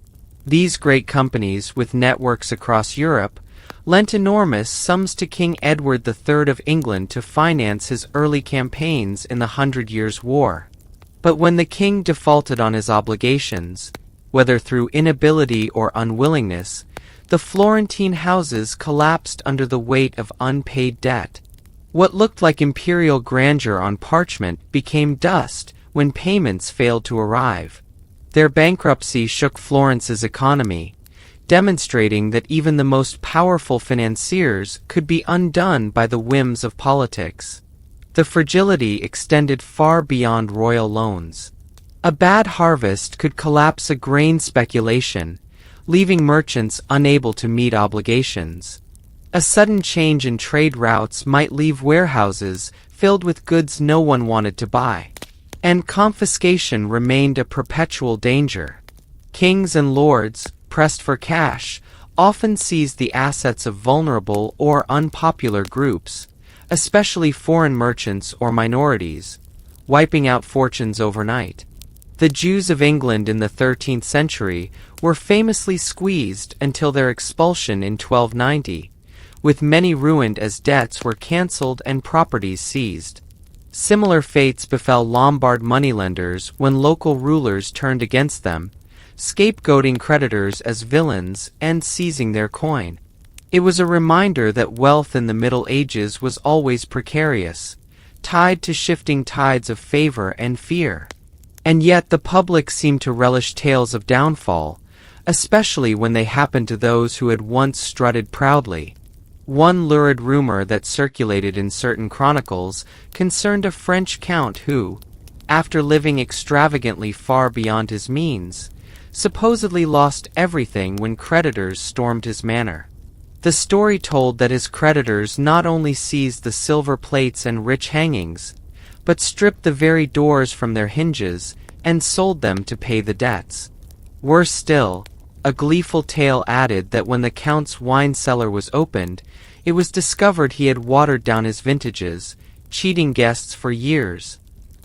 These great companies, with networks across Europe, lent enormous sums to King Edward III of England to finance his early campaigns in the Hundred Years' War. But when the king defaulted on his obligations, whether through inability or unwillingness, the Florentine houses collapsed under the weight of unpaid debt. What looked like imperial grandeur on parchment became dust when payments failed to arrive. Their bankruptcy shook Florence's economy, demonstrating that even the most powerful financiers could be undone by the whims of politics. The fragility extended far beyond royal loans. A bad harvest could collapse a grain speculation, leaving merchants unable to meet obligations. A sudden change in trade routes might leave warehouses filled with goods no one wanted to buy. And confiscation remained a perpetual danger. Kings and lords, pressed for cash, often seized the assets of vulnerable or unpopular groups, especially foreign merchants or minorities, wiping out fortunes overnight. The Jews of England in the 13th century were famously squeezed until their expulsion in 1290, with many ruined as debts were cancelled and properties seized. Similar fates befell Lombard moneylenders when local rulers turned against them, scapegoating creditors as villains and seizing their coin. It was a reminder that wealth in the Middle Ages was always precarious, tied to shifting tides of favor and fear. And yet the public seemed to relish tales of downfall, especially when they happened to those who had once strutted proudly. One lurid rumor that circulated in certain chronicles concerned a French count who, after living extravagantly far beyond his means, supposedly lost everything when creditors stormed his manor. The story told that his creditors not only seized the silver plates and rich hangings, but stripped the very doors from their hinges and sold them to pay the debts. Worse still, a gleeful tale added that when the count's wine cellar was opened, it was discovered he had watered down his vintages, cheating guests for years.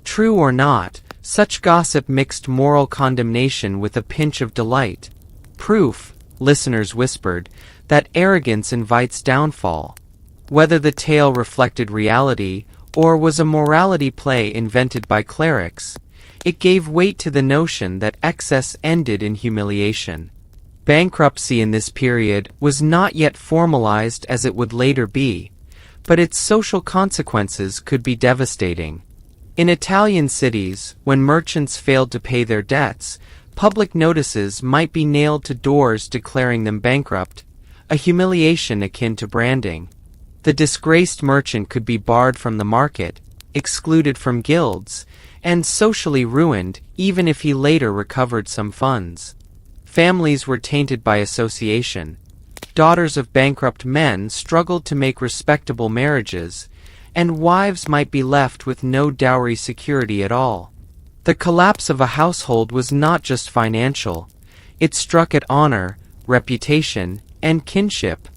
True or not, such gossip mixed moral condemnation with a pinch of delight. Proof, listeners whispered, that arrogance invites downfall. Whether the tale reflected reality or was a morality play invented by clerics, it gave weight to the notion that excess ended in humiliation. Bankruptcy in this period was not yet formalized as it would later be, but its social consequences could be devastating. In Italian cities, when merchants failed to pay their debts, public notices might be nailed to doors declaring them bankrupt, a humiliation akin to branding. The disgraced merchant could be barred from the market, excluded from guilds, and socially ruined even if he later recovered some funds. Families were tainted by association. Daughters of bankrupt men struggled to make respectable marriages, and wives might be left with no dowry security at all. The collapse of a household was not just financial. It struck at honor, reputation, and kinship.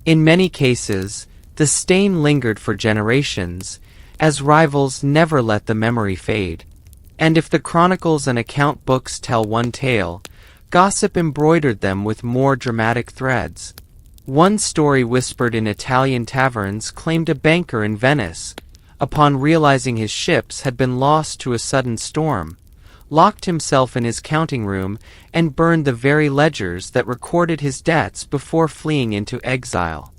In many cases, the stain lingered for generations, as rivals never let the memory fade. And if the chronicles and account books tell one tale, gossip embroidered them with more dramatic threads. One story whispered in Italian taverns claimed a banker in Venice, upon realizing his ships had been lost to a sudden storm, locked himself in his counting room and burned the very ledgers that recorded his debts before fleeing into exile.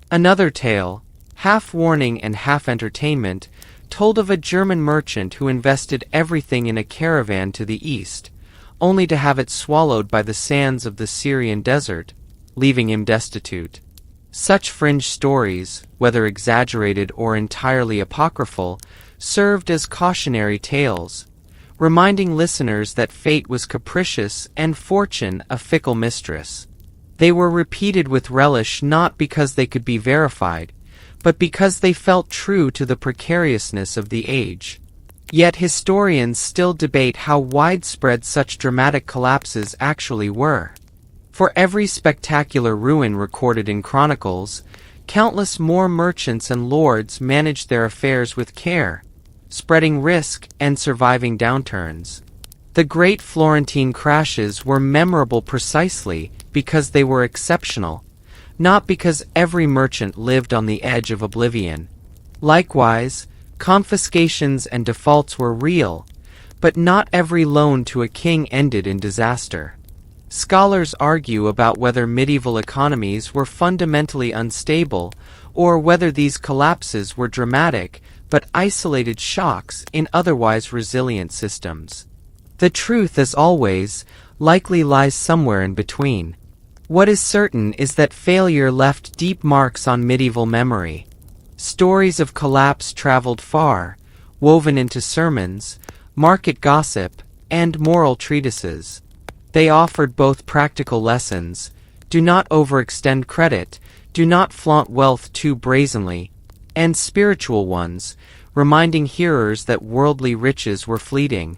Another tale, half warning and half entertainment, told of a German merchant who invested everything in a caravan to the east, only to have it swallowed by the sands of the Syrian desert, leaving him destitute. Such fringe stories, whether exaggerated or entirely apocryphal, served as cautionary tales, reminding listeners that fate was capricious and fortune a fickle mistress. They were repeated with relish not because they could be verified, but because they felt true to the precariousness of the age. Yet historians still debate how widespread such dramatic collapses actually were. For every spectacular ruin recorded in chronicles, countless more merchants and lords managed their affairs with care, spreading risk and surviving downturns. The great Florentine crashes were memorable precisely because they were exceptional, not because every merchant lived on the edge of oblivion. Likewise, confiscations and defaults were real, but not every loan to a king ended in disaster. Scholars argue about whether medieval economies were fundamentally unstable or whether these collapses were dramatic but isolated shocks in otherwise resilient systems. The truth, as always, likely lies somewhere in between. What is certain is that failure left deep marks on medieval memory. Stories of collapse traveled far, woven into sermons, market gossip, and moral treatises. They offered both practical lessons: do not overextend credit, do not flaunt wealth too brazenly, and spiritual ones, reminding hearers that worldly riches were fleeting.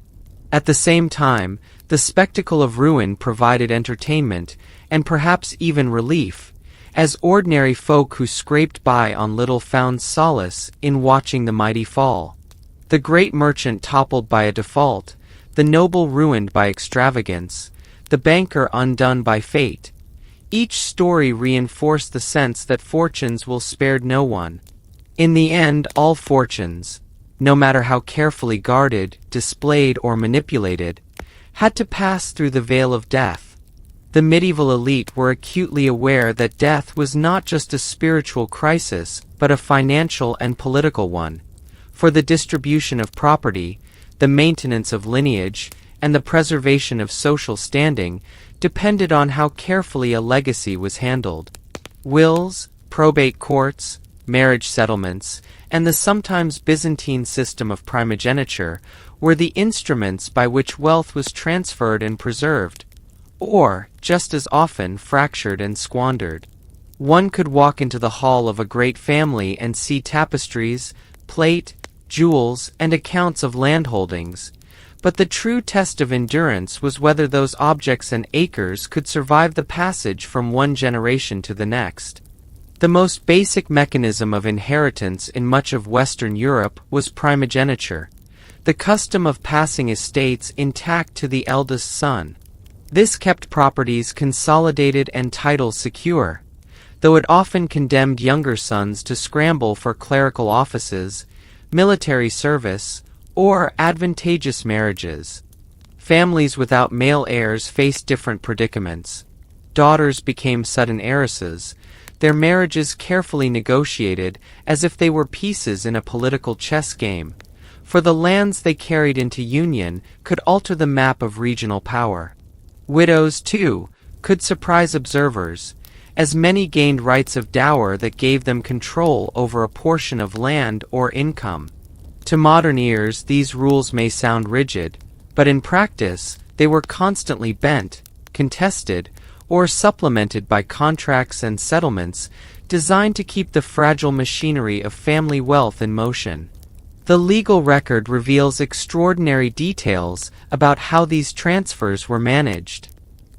At the same time, the spectacle of ruin provided entertainment, and perhaps even relief, as ordinary folk who scraped by on little found solace in watching the mighty fall. The great merchant toppled by a default, the noble ruined by extravagance, the banker undone by fate. Each story reinforced the sense that fortunes will spare no one. In the end, all fortunes, no matter how carefully guarded, displayed, or manipulated, had to pass through the veil of death. The medieval elite were acutely aware that death was not just a spiritual crisis, but a financial and political one. For the distribution of property, the maintenance of lineage, and the preservation of social standing depended on how carefully a legacy was handled. Wills, probate courts, marriage settlements, and the sometimes Byzantine system of primogeniture were the instruments by which wealth was transferred and preserved, or, just as often, fractured and squandered. One could walk into the hall of a great family and see tapestries, plate, jewels, and accounts of landholdings, but the true test of endurance was whether those objects and acres could survive the passage from one generation to the next. The most basic mechanism of inheritance in much of Western Europe was primogeniture, the custom of passing estates intact to the eldest son. This kept properties consolidated and titles secure, though it often condemned younger sons to scramble for clerical offices, military service, or advantageous marriages. Families without male heirs faced different predicaments. Daughters became sudden heiresses, their marriages carefully negotiated as if they were pieces in a political chess game, for the lands they carried into union could alter the map of regional power. Widows, too, could surprise observers, as many gained rights of dower that gave them control over a portion of land or income. To modern ears, these rules may sound rigid, but in practice, they were constantly bent, contested, or supplemented by contracts and settlements designed to keep the fragile machinery of family wealth in motion. The legal record reveals extraordinary details about how these transfers were managed.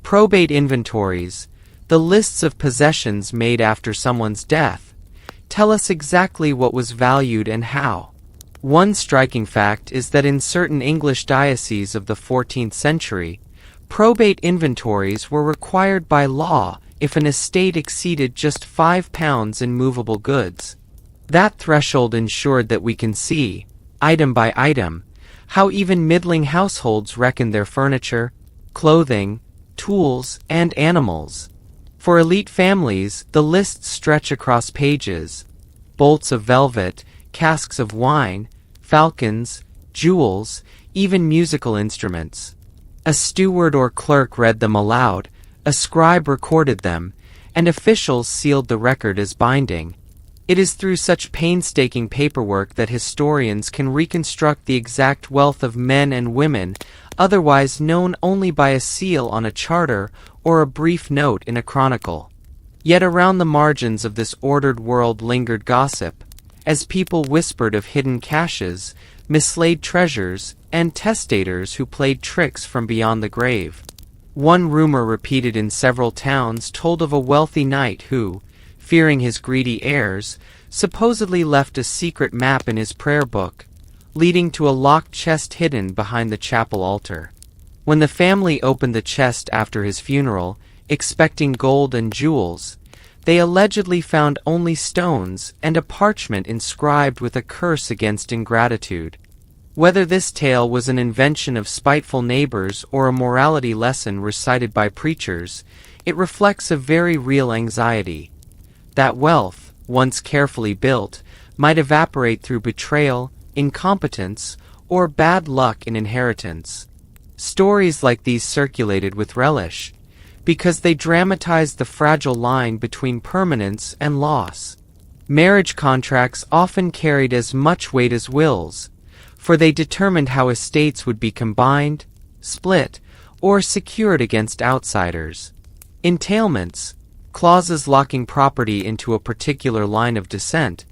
Probate inventories, the lists of possessions made after someone's death, tell us exactly what was valued and how. One striking fact is that in certain English dioceses of the 14th century, probate inventories were required by law if an estate exceeded just £5 in movable goods. That threshold ensured that we can see, item by item, how even middling households reckoned their furniture, clothing, tools, and animals. For elite families, the lists stretch across pages: bolts of velvet, casks of wine, falcons, jewels, even musical instruments. A steward or clerk read them aloud, a scribe recorded them, and officials sealed the record as binding. It is through such painstaking paperwork that historians can reconstruct the exact wealth of men and women, otherwise known only by a seal on a charter or a brief note in a chronicle. Yet around the margins of this ordered world lingered gossip, as people whispered of hidden caches, mislaid treasures, and testators who played tricks from beyond the grave. One rumor repeated in several towns told of a wealthy knight who, fearing his greedy heirs, supposedly left a secret map in his prayer book, leading to a locked chest hidden behind the chapel altar. When the family opened the chest after his funeral, expecting gold and jewels, they allegedly found only stones and a parchment inscribed with a curse against ingratitude. Whether this tale was an invention of spiteful neighbors or a morality lesson recited by preachers, it reflects a very real anxiety. That wealth, once carefully built, might evaporate through betrayal, incompetence, or bad luck in inheritance. Stories like these circulated with relish, because they dramatized the fragile line between permanence and loss. Marriage contracts often carried as much weight as wills, for they determined how estates would be combined, split, or secured against outsiders. Entailments, clauses locking property into a particular line of descent,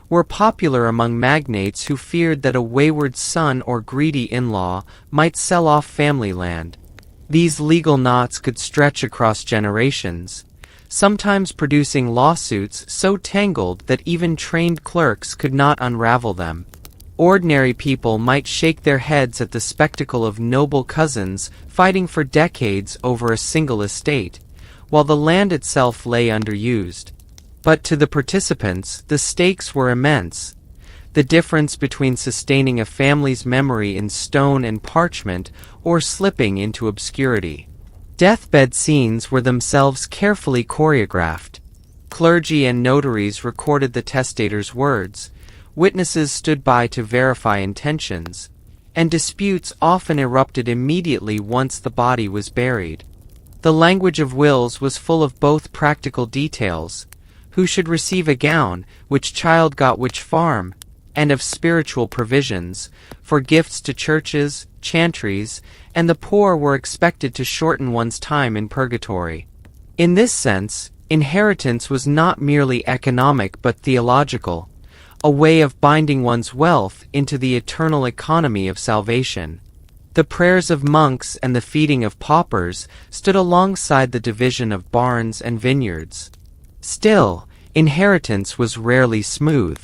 were popular among magnates who feared that a wayward son or greedy in-law might sell off family land. These legal knots could stretch across generations, sometimes producing lawsuits so tangled that even trained clerks could not unravel them. Ordinary people might shake their heads at the spectacle of noble cousins fighting for decades over a single estate, while the land itself lay underused. But to the participants, the stakes were immense. the difference between sustaining a family's memory in stone and parchment or slipping into obscurity. Deathbed scenes were themselves carefully choreographed. Clergy and notaries recorded the testator's words, witnesses stood by to verify intentions, and disputes often erupted immediately once the body was buried. The language of wills was full of both practical details, who should receive a gown, which child got which farm, and of spiritual provisions, for gifts to churches, chantries, and the poor were expected to shorten one's time in purgatory. In this sense, inheritance was not merely economic but theological, a way of binding one's wealth into the eternal economy of salvation. The prayers of monks and the feeding of paupers stood alongside the division of barns and vineyards. Still, inheritance was rarely smooth.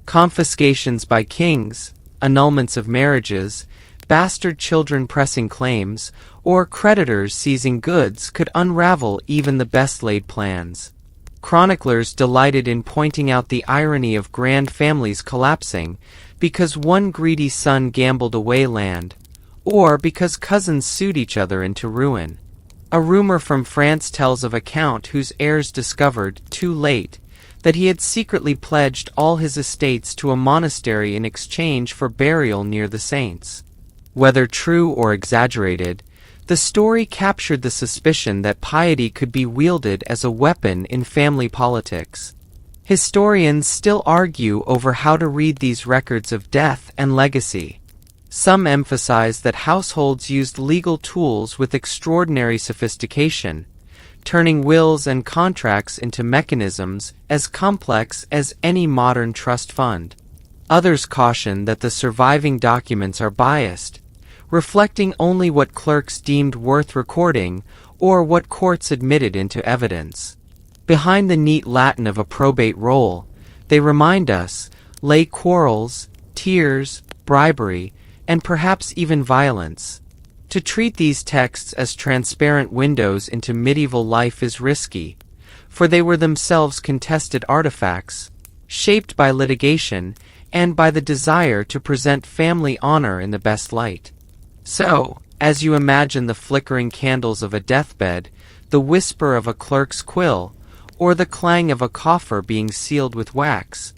Confiscations by kings, annulments of marriages, bastard children pressing claims, or creditors seizing goods could unravel even the best-laid plans. Chroniclers delighted in pointing out the irony of grand families collapsing because one greedy son gambled away land, or because cousins sued each other into ruin. A rumor from France tells of a count whose heirs discovered, too late, that he had secretly pledged all his estates to a monastery in exchange for burial near the saints. Whether true or exaggerated, the story captured the suspicion that piety could be wielded as a weapon in family politics. Historians still argue over how to read these records of death and legacy. Some emphasize that households used legal tools with extraordinary sophistication, turning wills and contracts into mechanisms as complex as any modern trust fund. Others caution that the surviving documents are biased, reflecting only what clerks deemed worth recording or what courts admitted into evidence. Behind the neat Latin of a probate roll, they remind us, lay quarrels, tears, bribery, and perhaps even violence. To treat these texts as transparent windows into medieval life is risky, for they were themselves contested artifacts, shaped by litigation and by the desire to present family honor in the best light. So, as you imagine the flickering candles of a deathbed, the whisper of a clerk's quill, or the clang of a coffer being sealed with wax,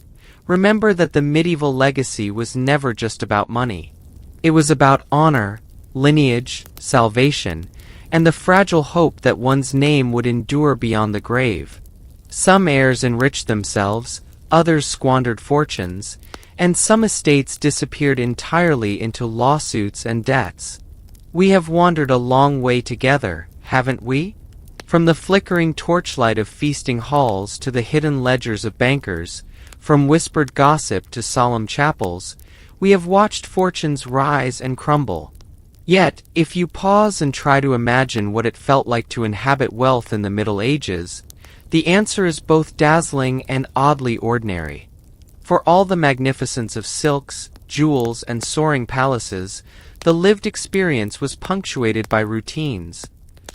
remember that the medieval legacy was never just about money. It was about honor, lineage, salvation, and the fragile hope that one's name would endure beyond the grave. Some heirs enriched themselves, others squandered fortunes, and some estates disappeared entirely into lawsuits and debts. We have wandered a long way together, haven't we? From the flickering torchlight of feasting halls to the hidden ledgers of bankers, from whispered gossip to solemn chapels, we have watched fortunes rise and crumble. Yet, if you pause and try to imagine what it felt like to inhabit wealth in the Middle Ages, the answer is both dazzling and oddly ordinary. For all the magnificence of silks, jewels, and soaring palaces, the lived experience was punctuated by routines.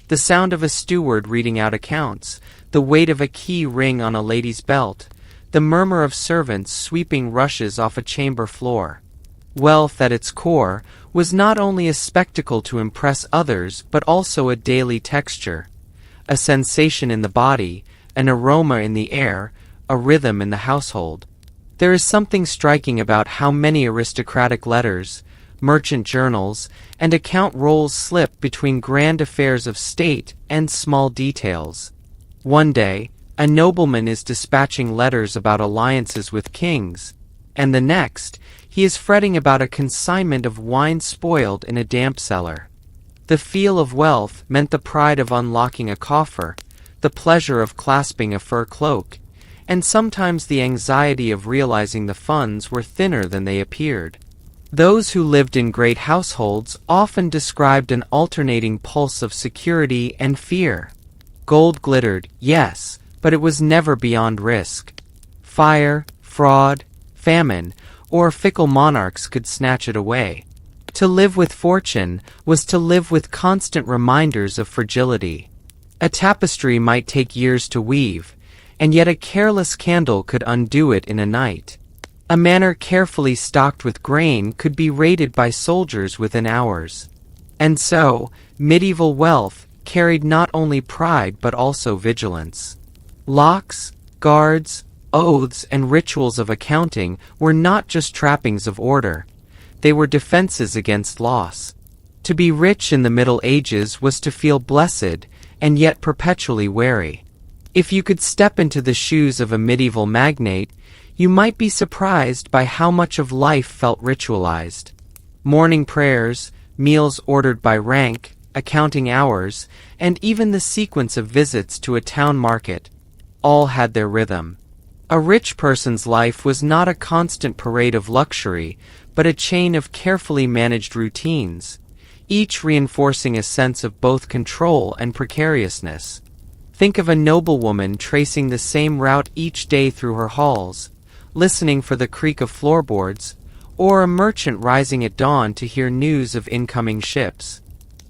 The sound of a steward reading out accounts, the weight of a key ring on a lady's belt, the murmur of servants sweeping rushes off a chamber floor. Wealth, at its core, was not only a spectacle to impress others but also a daily texture, a sensation in the body, an aroma in the air, a rhythm in the household. There is something striking about how many aristocratic letters, merchant journals, and account rolls slip between grand affairs of state and small details. One day, a nobleman is dispatching letters about alliances with kings, and the next, he is fretting about a consignment of wine spoiled in a damp cellar. The feel of wealth meant the pride of unlocking a coffer, the pleasure of clasping a fur cloak, and sometimes the anxiety of realizing the funds were thinner than they appeared. Those who lived in great households often described an alternating pulse of security and fear. Gold glittered, yes, but it was never beyond risk. Fire, fraud, famine, or fickle monarchs could snatch it away. To live with fortune was to live with constant reminders of fragility. A tapestry might take years to weave, and yet a careless candle could undo it in a night. A manor carefully stocked with grain could be raided by soldiers within hours. And so, medieval wealth carried not only pride but also vigilance. Locks, guards, oaths, and rituals of accounting were not just trappings of order. They were defenses against loss. To be rich in the Middle Ages was to feel blessed, and yet perpetually wary. If you could step into the shoes of a medieval magnate, you might be surprised by how much of life felt ritualized. Morning prayers, meals ordered by rank, accounting hours, and even the sequence of visits to a town market, all had their rhythm. A rich person's life was not a constant parade of luxury, but a chain of carefully managed routines, each reinforcing a sense of both control and precariousness. Think of a noblewoman tracing the same route each day through her halls, listening for the creak of floorboards, or a merchant rising at dawn to hear news of incoming ships.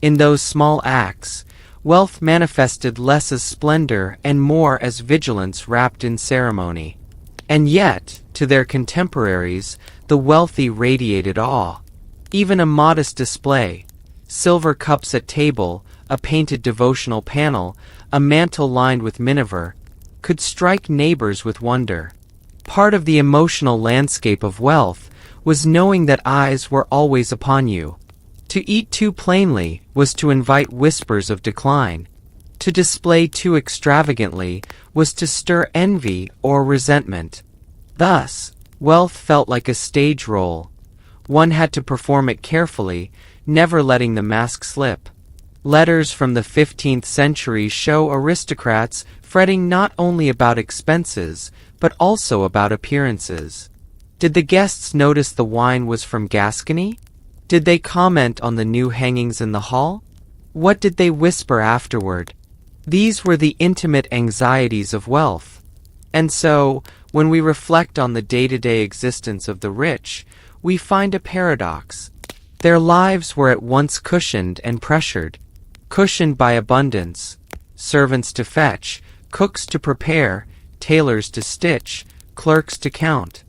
In those small acts, wealth manifested less as splendor and more as vigilance wrapped in ceremony. And yet, to their contemporaries, the wealthy radiated awe. Even a modest display, silver cups at table, a painted devotional panel, a mantle lined with miniver, could strike neighbors with wonder. Part of the emotional landscape of wealth was knowing that eyes were always upon you. To eat too plainly was to invite whispers of decline. To display too extravagantly was to stir envy or resentment. Thus, wealth felt like a stage role. One had to perform it carefully, never letting the mask slip. Letters from the 15th century show aristocrats fretting not only about expenses, but also about appearances. Did the guests notice the wine was from Gascony? Did they comment on the new hangings in the hall? What did they whisper afterward? These were the intimate anxieties of wealth. And so, when we reflect on the day-to-day existence of the rich, we find a paradox. Their lives were at once cushioned and pressured. Cushioned by abundance, servants to fetch, cooks to prepare, tailors to stitch, clerks to count.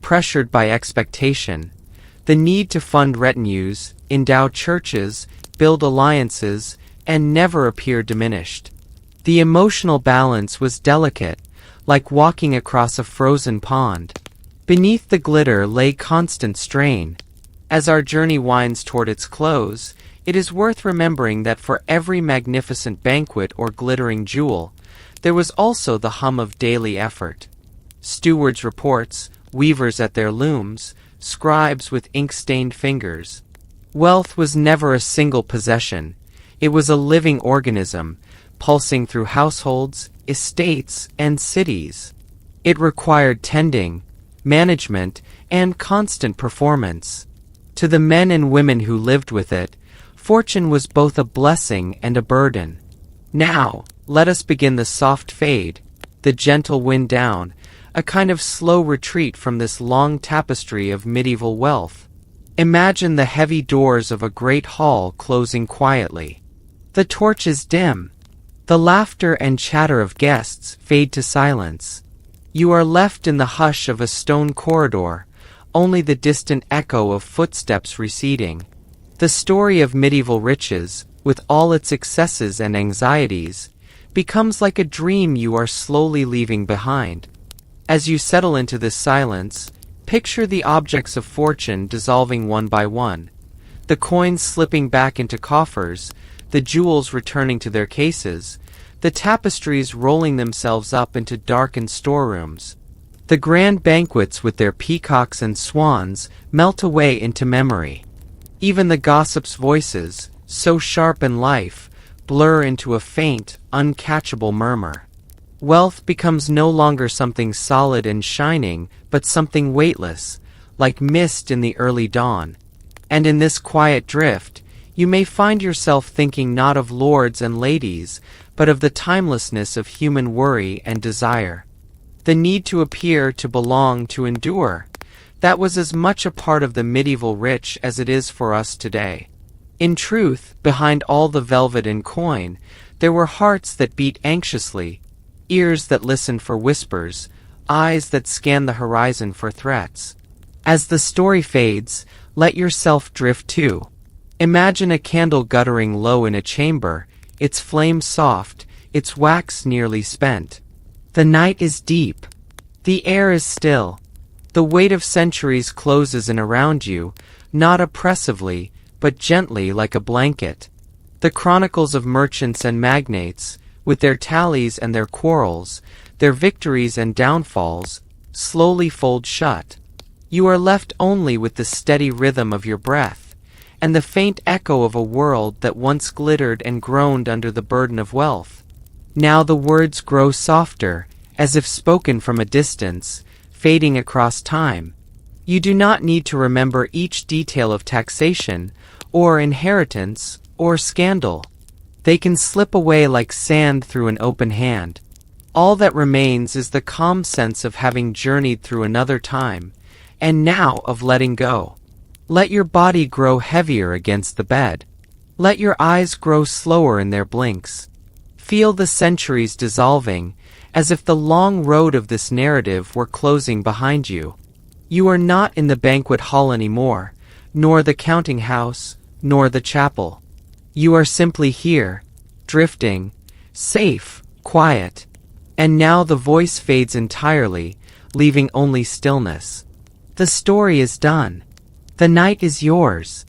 Pressured by expectation, the need to fund retinues, endow churches, build alliances, and never appear diminished. The emotional balance was delicate, like walking across a frozen pond. Beneath the glitter lay constant strain. As our journey winds toward its close, it is worth remembering that for every magnificent banquet or glittering jewel, there was also the hum of daily effort. Stewards' reports, weavers at their looms, scribes with ink-stained fingers. Wealth was never a single possession. It was a living organism, pulsing through households, estates, and cities. It required tending, management, and constant performance. To the men and women who lived with it, fortune was both a blessing and a burden. Now, let us begin the soft fade, the gentle wind down, a kind of slow retreat from this long tapestry of medieval wealth. Imagine the heavy doors of a great hall closing quietly. The torches dim. The laughter and chatter of guests fade to silence. You are left in the hush of a stone corridor, only the distant echo of footsteps receding. The story of medieval riches, with all its excesses and anxieties, becomes like a dream you are slowly leaving behind. As you settle into this silence, picture the objects of fortune dissolving one by one, the coins slipping back into coffers, the jewels returning to their cases, the tapestries rolling themselves up into darkened storerooms. The grand banquets with their peacocks and swans melt away into memory. Even the gossips' voices, so sharp in life, blur into a faint, uncatchable murmur. Wealth becomes no longer something solid and shining, but something weightless, like mist in the early dawn. And in this quiet drift, you may find yourself thinking not of lords and ladies, but of the timelessness of human worry and desire. The need to appear, to belong, to endure. That was as much a part of the medieval rich as it is for us today. In truth, behind all the velvet and coin, there were hearts that beat anxiously, ears that listened for whispers, eyes that scan the horizon for threats. As the story fades, let yourself drift too. Imagine a candle guttering low in a chamber, its flame soft, its wax nearly spent. The night is deep. The air is still. The weight of centuries closes in around you, not oppressively, but gently like a blanket. The chronicles of merchants and magnates, with their tallies and their quarrels, their victories and downfalls, slowly fold shut. You are left only with the steady rhythm of your breath, and the faint echo of a world that once glittered and groaned under the burden of wealth. Now the words grow softer, as if spoken from a distance, fading across time. You do not need to remember each detail of taxation, or inheritance, or scandal. They can slip away like sand through an open hand. All that remains is the calm sense of having journeyed through another time, and now of letting go. Let your body grow heavier against the bed. Let your eyes grow slower in their blinks. Feel the centuries dissolving, as if the long road of this narrative were closing behind you. You are not in the banquet hall anymore, nor the counting house, nor the chapel. You are simply here, drifting, safe, quiet. And now the voice fades entirely, leaving only stillness. The story is done. The night is yours.